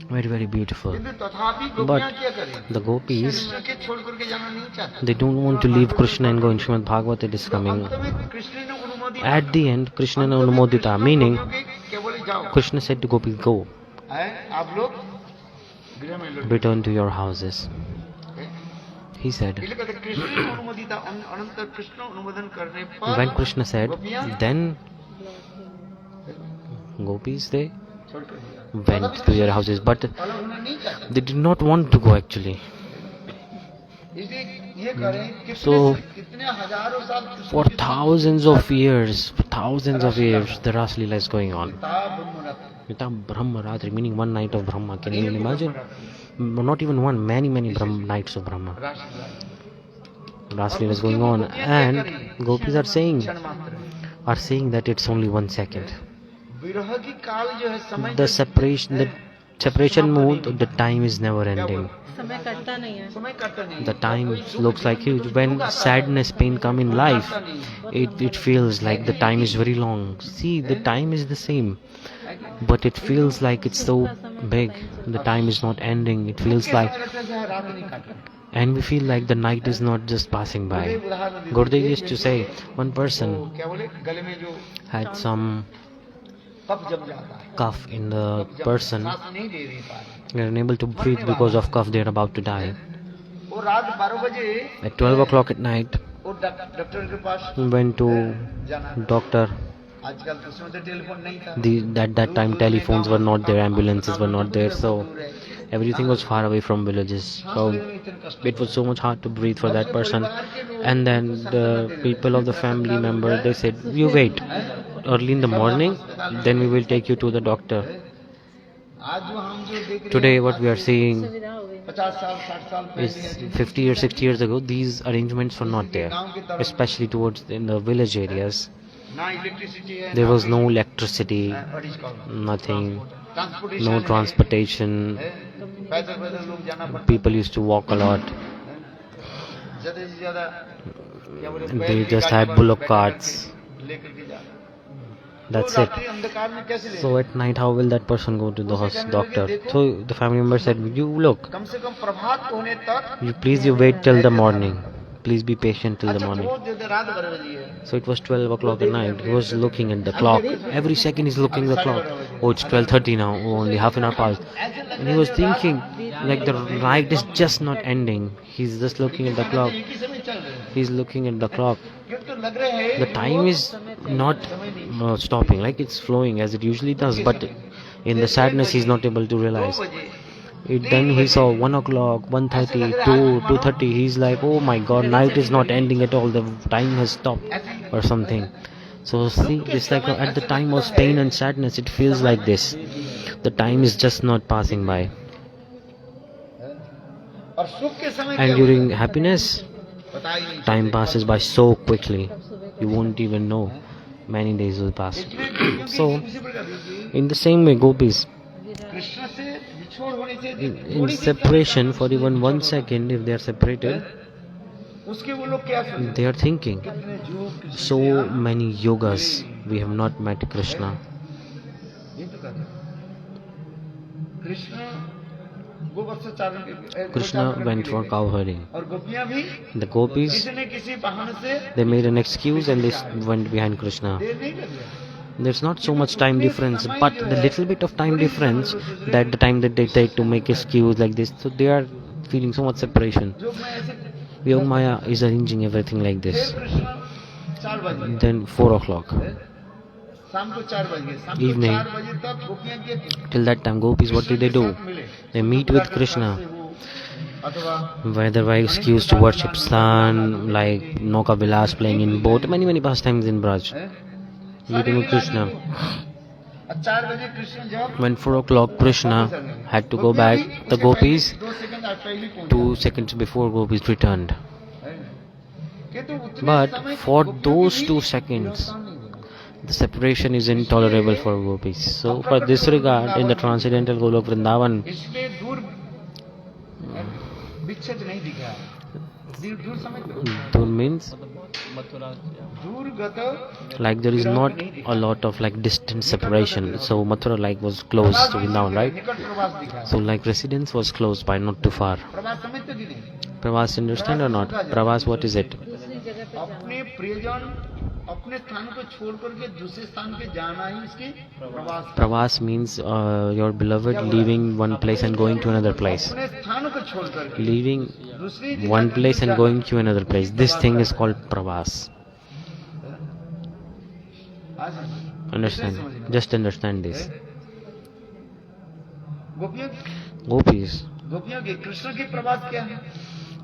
Very, very beautiful. किंतु तथापि But गोपियां क्या करें the gopis, कृष्ण के छोड़ करके जाना नहीं चाहते they don't want to leave Krishna and go in Srimad Bhagavat. It is coming. अंत में कृष्ण ने अनुमोदित At the end, Krishna Anumodita, meaning केवल जाओ Krishna said to gopis, go, है आप लोग गृह में लौट return to your houses. He said, इसलिए कहते हैं, कृष्ण ने अनुमोदित अनंतर कृष्ण अनुमोदन करने पर when Krishna said, गोपियां then gopis, they छोड़ कर दिया went to their houses, but अलग होना नहीं चाहते they did not want to go actually. इसलिए ये करें So, कितने हजारों साल Krishna for thousands of years, the Ras Leela is going on. Mita Brahma Ratri, meaning one night of Brahma. Can you imagine? Not even one, many nights of Brahma. Ras Leela is going on, and gopis are saying that it's only 1 second. विरह की काल जो है समय The separation mode, the time is never ending. समय कटता नहीं है समय कटता नहीं The time looks like huge. When sadness, pain come in life, it feels like the time is very long. See, the time is the same, but it feels like it's so big. The time is not ending. It feels like, रात नहीं काटता and we feel like the night is not just passing by. Gurudev used to say, one person क्या बोले गले में जो had some कफ जम जाता है cough in the person. सांस नहीं दे पा रहे They are unable to breathe because of cough. They are about to die. वो रात 12 बजे At 12 o'clock at night, वो डॉक्टर के पास we went to जाना doctor. आजकल तो उसमें तो टेलीफोन नहीं था At that time telephones were not there, ambulances were not there, so everything was far away from villages. So it was so much hard to breathe for that person. And then the people of the family member, they said, you wait early in the morning, then we will take you to the doctor. आज जो हम जो देख रहे Today what we are seeing सुविधा हो गई 50 साल 60 साल is पहले 50 or 60 years ago, these arrangements were not there, especially towards in the village areas. ना इलेक्ट्रिसिटी है There was no electricity, nothing, no transportation. पैदल पैदल लोग जाना पड़ता People used to walk a lot. ज्यादा से ज्यादा क्या बोले They just had bullock carts. लेकर के जा That's तो it. रात्रि अंधकार में कैसे ले So at night, how will that person go to the doctor? So the family member said, "You look, कम से कम प्रभात होने तक you wait till the morning. Please be patient till the morning." बहुत ज्यादा रात 12 बजी है So it was 12 o'clock at night. He was looking at the clock. Every second he's looking at the clock. Oh, it's 12:30 now. Oh, only half an hour passed. And he was thinking, like the night is just not ending. He's just looking at the clock. एक ही समय चल रहे हैं He's looking at the clock. क्यों तो लग रहे हैं The time is not stopping, like it's flowing as it usually does. But in the sadness, he's not able to 2 realize. बजे Then he saw 1 o'clock, 1:30, 2:30. He's like, oh my god, night is not ending at all. The time has stopped or something. So see, it's like at the time of pain and sadness, it feels like this. The time is just not passing by. और सुख के समय And during happiness, पता ही नहीं time passes by so quickly. You won't even know. Many days will pass. So, उसी प्रकार देखिए in the same way, gopis, Krishna से बिछोड़ होने से in separation for even 1 second, if they are separated, उसके वो लोग क्या सोचते they are thinking, हैं जो Krishna so many yogas, we have not met Krishna. ये तो कहते हैं कृष्ण गोवत्स चारण के Krishna went for cow herding. और गोपियां भी The gopis, किसी न किसी बहाने से they made an excuse and they went behind Krishna. देर नहीं कर दिया There's not so much time difference, but the little bit of time difference, that the time that they take to make excuse like this, so they are feeling so much separation. जो मैं ऐसे Yog Maya is arranging everything like फिर this. Krishna 4 बजे Then 4 o'clock. शाम को 4 बजे शाम को Evening. 4 बजे तक गोपियां के Till that time, gopis, what do? मिले They meet with Krishna, अथवा whether by excuse to worship sun, like Nauka Vilas playing in boat, many pastimes in Braj. Meeting with Krishna. 4 बजे कृष्ण जब When 4 o'clock, Krishna had to go back. The gopis, 2 second पहले पहुंचे 2 seconds before, gopis returned. किंतु उतने But समय for गोपियों those के 2 बीच seconds, काम नहीं हुआ। the separation is intolerable for gopis. So, for this regard, in the transcendental Golok Vrindavan, इसमें दूर विच्छेद नहीं दिखा दूर दूर समझ लो Dur means Mathura दूरगत like there is not a lot of like distant separation. So Mathura like was close to Vrindavan, right? निकट प्रवास दिखा So like residence was close by, not too far. प्रवास समझते कि नहीं Pravas, understand or not? Pravas, what is it? दूसरी जगह पे जाना अपने प्रियजन अपने स्थान को छोड़ करके दूसरे स्थान पे जाना ही इसकी प्रवास है। Pravas means your beloved leaving one place and going to another place. अपने स्थान को छोड़ करके Leaving दूसरी जगह one पे place and जाना। going to another place. This thing is called Pravas. आज Understand? Just understand this. गोपियों Gopis, गोपियों के कृष्ण की प्रवास क्या है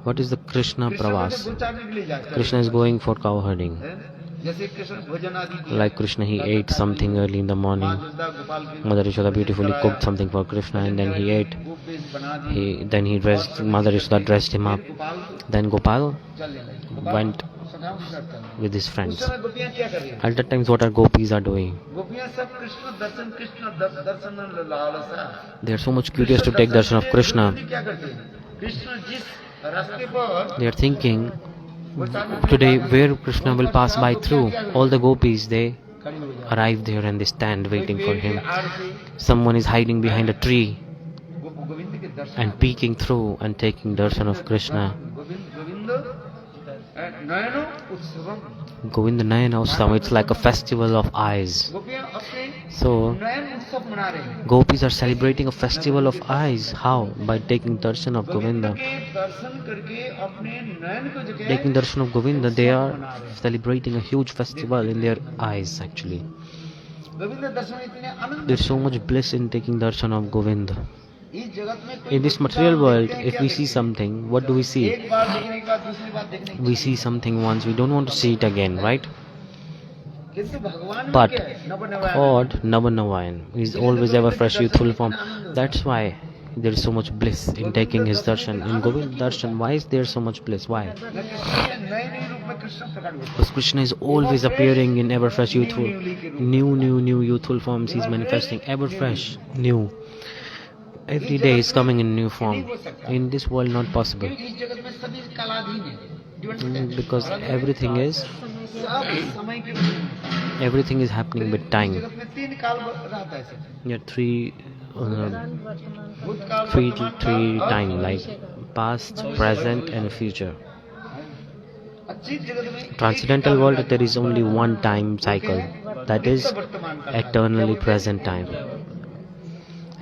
What is the Krishna Krishna Pravas? बोले गोचारने के लिए जाते Krishna is going for cow herding. हैं। जैसे कृष्ण भोजन आदि किया। Like Krishna, he ate something early in the माँ morning. यशोदा गोपाल के Mother Yashoda beautifully कराया, cooked something for Krishna and then he ate. गोप वेश बना दिए। Then he dressed, Mother Yashoda dressed him up. Gopal Then Gopal चलने लगे। गोपाल went सखाओं के साथ चलने लगे। with his उस friends. समय गोपियां क्या कर रही हैं? At that times, what are gopis are doing? गोपियां सब कृष्ण दर्शन लालसा। They are so much curious to take darshan of Krishna. क्या करते हैं? कृष्ण जिस रास्ते पर They are thinking, today where Krishna will pass by through, all the gopis, they खड़ी हो जाए। arrive there and they stand waiting for him. आड़ से Someone is hiding behind a tree Govind के दर्शन। and peeking through and taking darshan of Krishna. Govind नयनो उत्सवम। Govinda Nayana Utsavam, it's like a festival of eyes. गोपियां अपने So, नयन उत्सव मना रहे हैं। gopis are celebrating a festival of eyes. How? By taking darshan of Govind Govinda. के दर्शन करके अपने नयन को जगह Taking darshan of Govinda, they are celebrating a huge festival in their eyes actually. Govind दर्शन इतने आनंद। There's so much bliss in taking darshan of Govinda. इस जगत में कोई In this material world, if we see something, what do we see? एक बार देखने के बाद दूसरी बार देखने के We see something once, we don't want to see it again, right? किंतु भगवान में But क्या है? नवनवायन। God, Navanavayan, is always ever fresh, youthful form. That's why there is so much bliss in taking his darshan. In Govind darshan, why is there so much bliss? Why? नए नए रूप में कृष्ण प्रकट होते Because Krishna is always appearing in ever fresh, youthful, new youthful forms. He's manifesting ever fresh, new. Every day is coming in new form. In this world, not possible. हैं। इस जगत में सभी कालाधीन है। Do you understand? Because everything is सब समय के अधीन हैं। everything is happening with इस time. जगत में तीन काल रहता है सिर्फ। Yeah, three भूतकाल, three वर्तमान three काल और time, like past, present and future. अच्छी जगत में Transcendental world, there is only one time cycle, that is वर्तमान काल। eternally present time.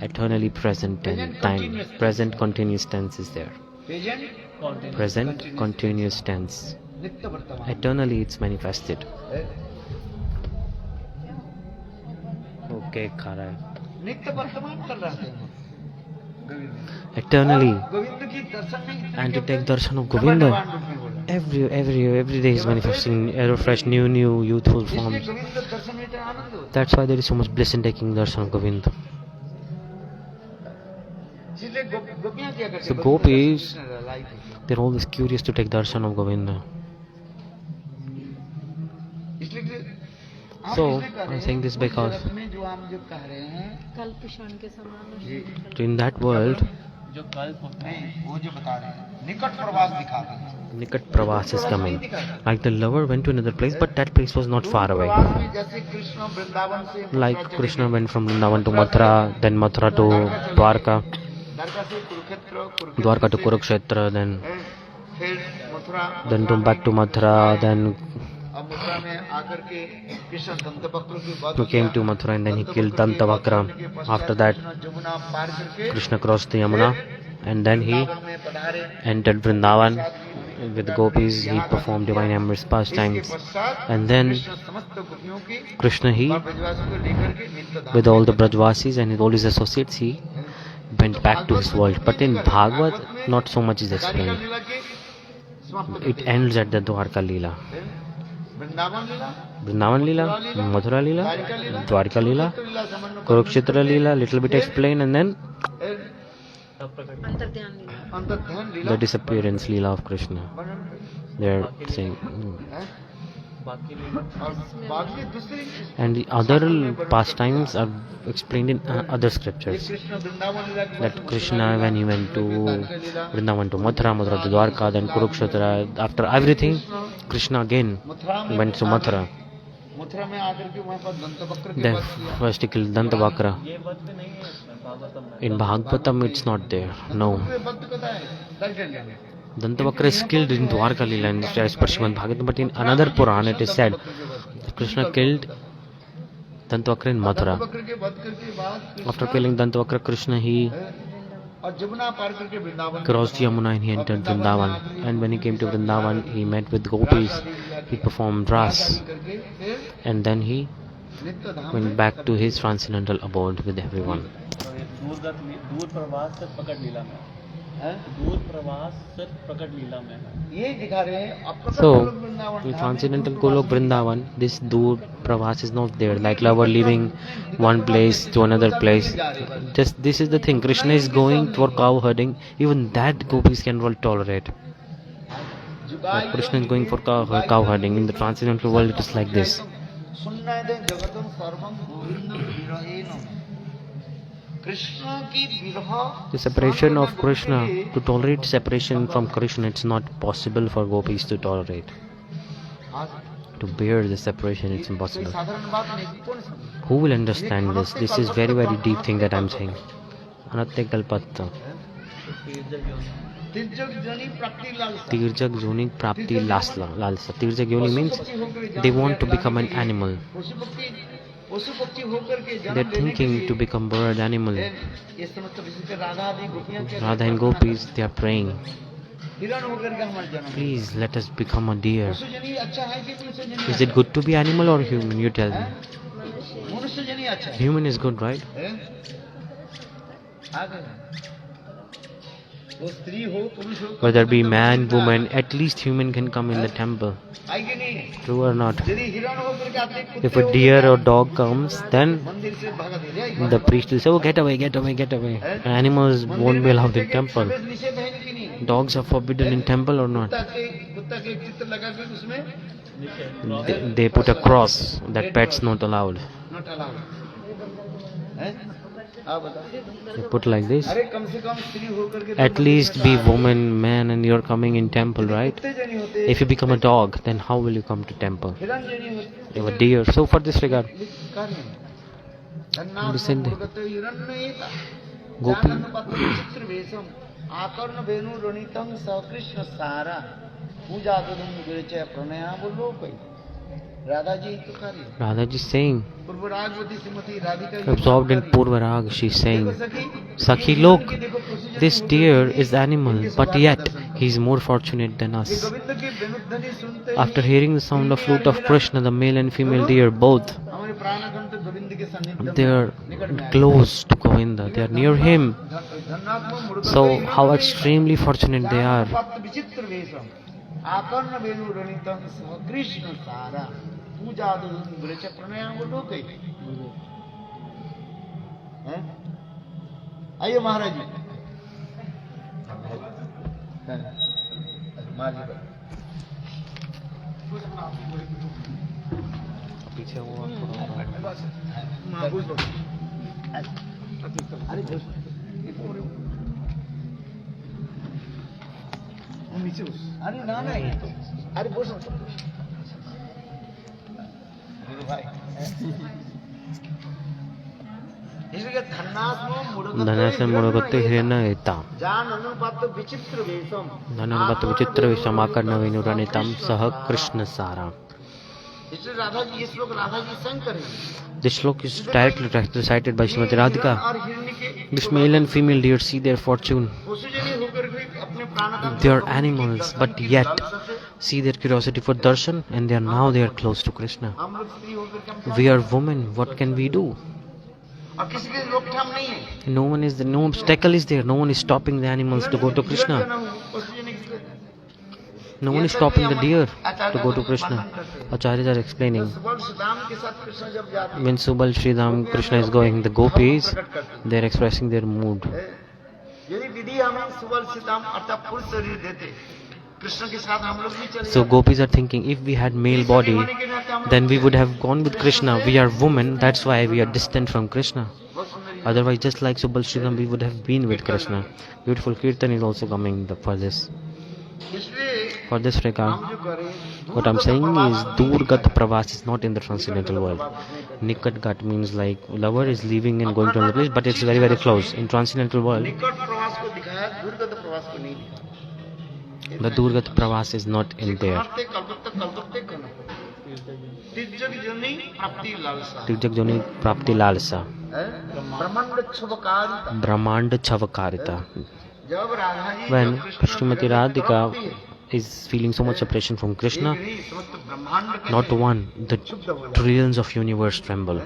Eternally present time. Present continuous tense is there. Present Present continuous tense. नित्य वर्तमान Eternally it's manifested. Okay, खा रहा है. नित्य वर्तमान कर रहा है गोविंद। Eternally. गोविंद की दर्शन में इतने And to के take darshan of नवनवायन Govinda, रूप में बोला। every day is manifesting ever fresh, new youthful इसलिए forms. गोविंद दर्शन में इतना आनंद होता That's why there is so much bliss in taking darshan of Govinda. है। इसलिए गोपियां क्या करती So हैं? gopis, कृष्ण लाइक है। they're always curious to take darshan of Govinda. इसलिए कि आप So, इसलिए कह रहे I'm saying this हैं, because- उस जगत में जो हम जो कह रहे हैं कल्पशान के समान In that world, जो कल्प होता है नहीं, वो जो बता रहे हैं निकट प्रवास दिखाते हैं। Nikat Pravas is coming. Like the lover went to another place, but that place was not far away. प्रवास में जैसे कृष्ण वृंदावन से Like मथुरा चले Krishna गए, went from Vrindavan to Mathura, then Mathura to Dwarka, Dwarka से कुरुक्षेत्र, Dwarka to से, Kurukshetra, then फिर Mathura, back to Mathura, then अब मथुरा में आकर के कृष्ण दंतवक्र की वध he came किया। to Mathura and then he killed Dantavakra के वध Dantavakra. करने के पश्चात After that, कृष्ण जमुना पार करके Krishna crossed the Yamuna and then he Vrindavan में पधारे। entered Vrindavan with gopis. He performed divine amorous इसके pastimes. पश्चात And then कृष्ण समस्त गोपियों की Krishna, he, और ब्रजवासियों को लेकर के नित्य धाम with all the Brajvasis and with all his associates, he went back to his world. But in Bhagavad, not so much is Dwarika explained. लीला के समाप्त It करते ends at the Dwarka Leela. हैं। वृंदावन लीला, Vrindavan Leela, Mathura Leela, Dwarka Leela, Kurukshetra लीला, समन्वय Kurukshetra Leela, little bit explained, and then अंतर ध्यान लीला अंतर्ध्यान लीला, the disappearance Leela of Krishna. वर्णन करते They're saying. हैं। बाकी लीला और बाकी दूसरी And the other pastimes are explained in other scriptures. Krishna Vrindavan लीला के That Krishna, when he went to Vrindavan to Mathura, Mathura to Dwarka, then Kurukshetra, after everything, Krishna again Mathura में went to Mathura. Mathura में आकर के वहाँ पर दंतवक्र के Then वध किया। first he killed Dantavakra. ये वध में नहीं है इसमें भागवतम में In Bhagavatam it's not there. No. ये वध कथा है दर्शन लेने। Dantavakra is killed in Dwarka Leela and as per Srimad Bhagavatam, but in another Puran it is said that Krishna killed Dantavakra in Mathura. Dantavakra के वध करके बाद After killing Dantavakra, Krishna, he और जमुना पार करके Vrindavan crossed Yamuna and he entered Vrindavan. And when he came to Vrindavan, he met with gopis. He performed ras. करके फिर And then he नित्य धाम went back to his transcendental abode with everyone. और ये दूर प्रवास से पकड़ लीला में दूर प्रवास सिर्फ प्रकट लीला में है। ये दिखा रहे हैं अब प्रकट So, गोलोक वृंदावन in धाम में transcendental दूर Golok प्रवास Vrindavan, this Dur Pravas is not there, like lover leaving one place to another place. Just this is the thing. Krishna is going for cow herding. Even that gopis can well tolerate. Like Krishna is going for cow herding. In the transcendental world, it is like this. सुन्नादे जगतम सर्वम गोविंदम विरहेन कृष्ण की विरह The separation of Krishna, to tolerate separation from Krishna, it's not possible for gopis to tolerate. To bear the separation, it's impossible. साधारण बात नहीं कौन समझे Who will understand this? This is very, very deep thing that I'm saying. Anatya Kalpatta. तिर्जक जनी प्राप्ति लालसा Tirjak Joni Prapti Lalsa. Tirjak Yoni means they want to become an animal. पशु पक्षी होकर के जन्म They're लेने के thinking लिए to become bird animal. ये समस्त विशेष राधा आदि गोपियां क्या Radha and gopis, they are praying, हिरण होकर के हमारे जन्म please let us become a deer. पशु जनी अच्छा है कि मनुष्य जनी Is it good to be animal or human? You tell me. मनुष्य जनी अच्छा है Human is good, right? आ गए वो स्त्री हो पुरुष हो Whether be man, woman, at least human can come in the temple. आएगी नहीं True or not? यदि हिरण होकर के आते कुत्ते If a deer or dog comes, then मंदिर से भगा दे जाएगी the priest will say, oh, get away, get away, get away. Animals won't be allowed in temple. निषेध है कि नहीं Dogs are forbidden in temple or not? कुत्ता के चित्र लगा के उसमें They put a cross that pets not allowed. Note allowed हैं आप बताओ They put like this. अरे कम से कम स्त्री होकर के At least be woman, man, and you're coming in temple, right? कुत्ते जनी होते If you become a dog, then how will you come to temple? हिरण जनी होते You are a deer. So for this regard, कार्य Dhanna Listen. मुर्गत हिरण नहीं था Gopi. जानन पत्र चित्र वेशम आकर्ण वेणु रणितं सकृष्ण सारा पूजा ददम गुरुचय प्रणया बोलो कोई राधा जी तो कार्य Radha ji is saying, पूर्वरागवती Shrimati Radhika absorbed in Purvarag, she is saying, Sakhi, look, this deer is animal, but yet he is more fortunate than us. Govind की वेणुध्वनि सुनते After hearing the sound of flute of Krishna, the male and female deer both, हमारे प्राणघंट गोविंद के सानिध्य they are close to Govinda, they are near him. धन्नात्म मुर्गत So how extremely fortunate they are. पत्र विचित्र वेशम आकर्ण वेणु रणितं सकृष्ण सारा पूजा ददम गुरुचय प्रणया बोलो कोई हैं आइए महाराज जी महाराज जी अरे ना ना अरे बोल भाई इसलिए धनस्य मुड़गत्ते हिरण्यता जान अनुपात विचित्र वेशम धनवत विचित्र विषमाकर्ण विनुरणितम सह कृष्ण सारा. इसलिए राधा जी ये श्लोक राधा जी संग करेंगे This slok is directly recited by Srimati Radhika. और हिरण्य के This male and female deer see their fortune. पशु जनी होकर भी अपने प्राण They are animals, but yet see their curiosity for darshan, and they are close to Krishna. हम लोग स्त्री होकर के हम We are women. What can we do? और किसी के रोकथाम नहीं है No obstacle is there. No one is stopping the animals to go to Krishna. पशु जनी No one is stopping the deer to go to Krishna. Acharyas are explaining. Subal Sudam के साथ कृष्ण जब जाते When Subal Sridham Krishna is going, the gopis, they are expressing their mood. हैं यदि विधि हमें सुबल सुदाम अर्थात पुरुष शरीर देते कृष्ण के साथ हम लोग भी चले So gopis are thinking, if we had male body, then we would have gone with Krishna. We are women, that's why we are distant from Krishna. Otherwise, just like Subal Sridham, we would have been with Krishna. Beautiful kirtan is also coming for this. इसलिए For this regard, हम जो करें what I'm saying is, Durgat Pravas is not in the transcendental world. Nikat Gat means like lover is leaving and going to another place, but it's very, very close. In transcendental world, निकट प्रवास को दिखाया दूरगत प्रवास को नहीं दिखाया the Durgat Pravas is not in there. कलकत्ते तिर्जक जनी प्राप्ति लालसा Tirjak Joni Prapti Lalsa, ब्रह्मांड छवकारिता Brahmanda Chavakarita. जब राधा जी When जब Krishna Srimati Radhika is feeling so much separation from Krishna, समस्त ब्रह्मांड के not one, the trillions of universe tremble.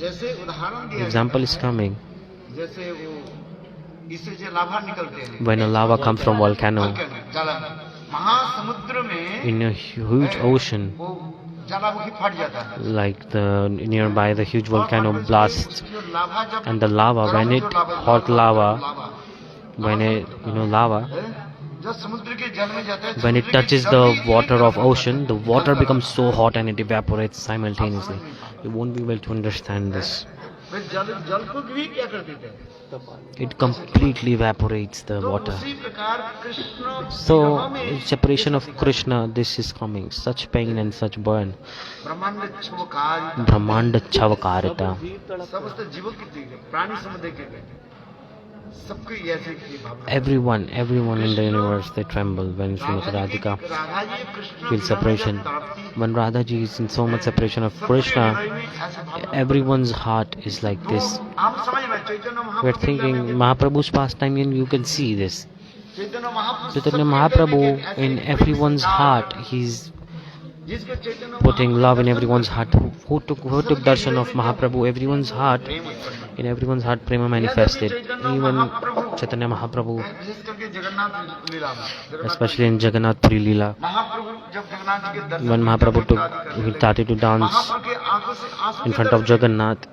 जैसे उदाहरण दिया Example is coming. जैसे वो इससे जो लावा निकलते हैं, when a lava comes from volcano जल महासमुद्र में in a huge ocean, वो ज्वालामुखी फट जाता है। like the nearby the huge volcano blasts, जो लावा जब and the lava, when it hot lava, when it lava, जो समुद्र के जल में जाता है, when it touches the water of ocean, the water becomes so hot and it evaporates simultaneously. You won't be able to understand this. फिर जल को भी क्या कर देते हैं? It completely evaporates the तो water. उसी प्रकार Krishna So, separation of Krishna, this is coming. Such pain and such burn. ब्रह्मांड छवकार Brahmanda Chavakarita. समस्त जीवों की प्राणी समुदाय के सबको ऐसे की भावना। Everyone in the universe, they tremble when Srimati Radhika Radha ji Krishna feels separation. When Radha ji is in so much separation of Krishna, everyone's heart is like this. आप समझ में चैतन्य We're Mahaprabhu thinking Mahaprabhu's pastime, and you can see this. Chaitanya Mahaprabhu Chaitanya Mahaprabhu, in everyone's heart, he's जिसके चैतन्य putting love in everyone's heart. Who took darshan of Mahaprabhu? Everyone's heart, in everyone's heart, prema manifested. Even Chaitanya Mahaprabhu, विशेष करके जगन्नाथ लीला में especially in Jagannath Puri Leela, महाप्रभु जब जगन्नाथ जी के दर्शन when Mahaprabhu he started to dance महाप्रभु के आंखों से आंसू in front of Jagannath,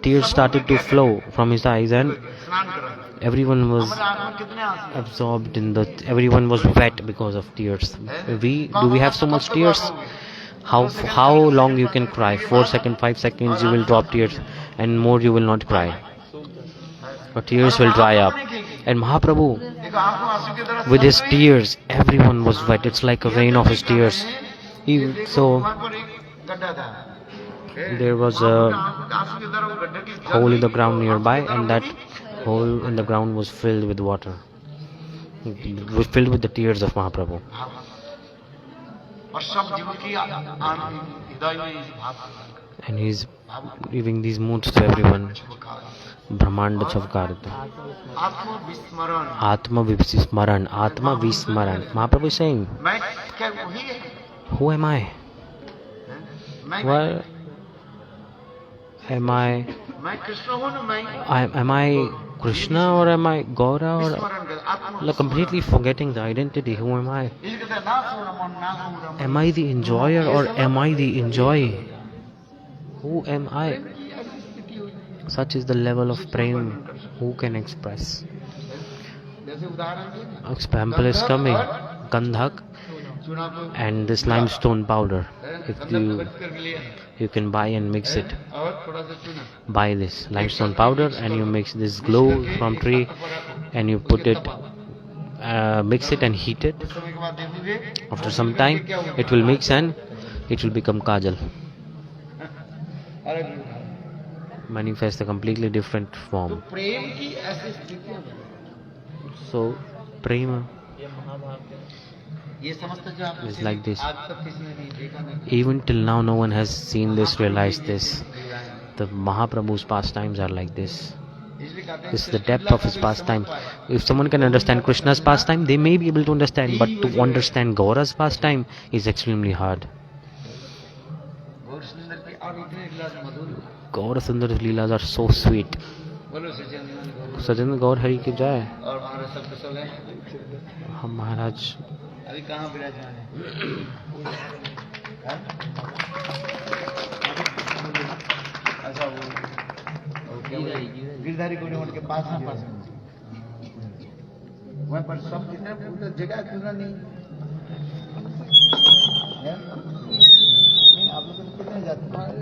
tears started to flow from his eyes, and स्नान कर रहे हैं। everyone was हमारे आंखों में कितने आंसू हैं? absorbed in everyone was wet because of tears. Do we have so much tears? How long you can cry? 4 seconds, 5 seconds you will drop tears, and more you will not cry. Your tears will dry up. And Mahaprabhu, देखो आंखों आंसू की तरह with his tears, everyone was wet. It's like a rain of his tears. So वहाँ पर एक गड्ढा था, there was a आंसू की तरह वो गड्ढे की जड़ hole in the ground nearby, and that hole in the ground was filled with water. It was filled with the tears of Mahaprabhu. और सब जीवों की हृदय में इस भाव And he's giving these moods to everyone. Brahmanda Chavakarita. आत्म विस्मरण Atma Vismaran. Atma Vismaran. Mahaprabhu is saying, मैं क्या वही है? who am I? मैं Where am I? मैं कृष्ण हूँ ना, मैं Am I Krishna or am I Gaura? Or विस्मरण कर आत्म like completely forgetting the identity. Who am I? इसलिए कहते हैं ना सो रमन ना सो Raman. Am I the enjoyer or am I the enjoyee? Who am I? Such is the level of prem. Who can express? जैसे उदाहरण दें, Example is coming. Gandhak चूना को and this limestone powder. If गंधक करके लिए you can buy and mix it. और थोड़ा सा चूना Buy this limestone powder and you mix this glue from tree and you put it, mix it and heat it. कुछ समय के बाद देखोगे After some time, it will mix and it will become kajal. अरे Manifest a completely different तो form. प्रेम की ऐसी स्थितियां बनी। So, prema ये महाभारत ये समस्त जो आपने is like this. आज तक किसी ने नहीं देखा नहीं। Even till now, no one has seen this, realized this. The Mahaprabhu's pastimes are like this. इसलिए कहते हैं This is the depth of his pastime. If someone can understand Krishna's pastime, they may be able to understand. But to understand Gaura's pastime is extremely hard. बहुत सुंदर की और इतने गिलास मधुर Gaura Sundar Leelas are so sweet. बोलो Sachin Sajjan Gaur Hari ki jai. और हमारे सब कुशल है। हम महाराज अभी कहाँ विराजमान है? हाँ? अच्छा वो क्या बोले? गिरधारी कोने के पास ही पास वहाँ पर सब जितने पूरा जगह क्यों नहीं है? नहीं आप लोग कितने जाते हैं?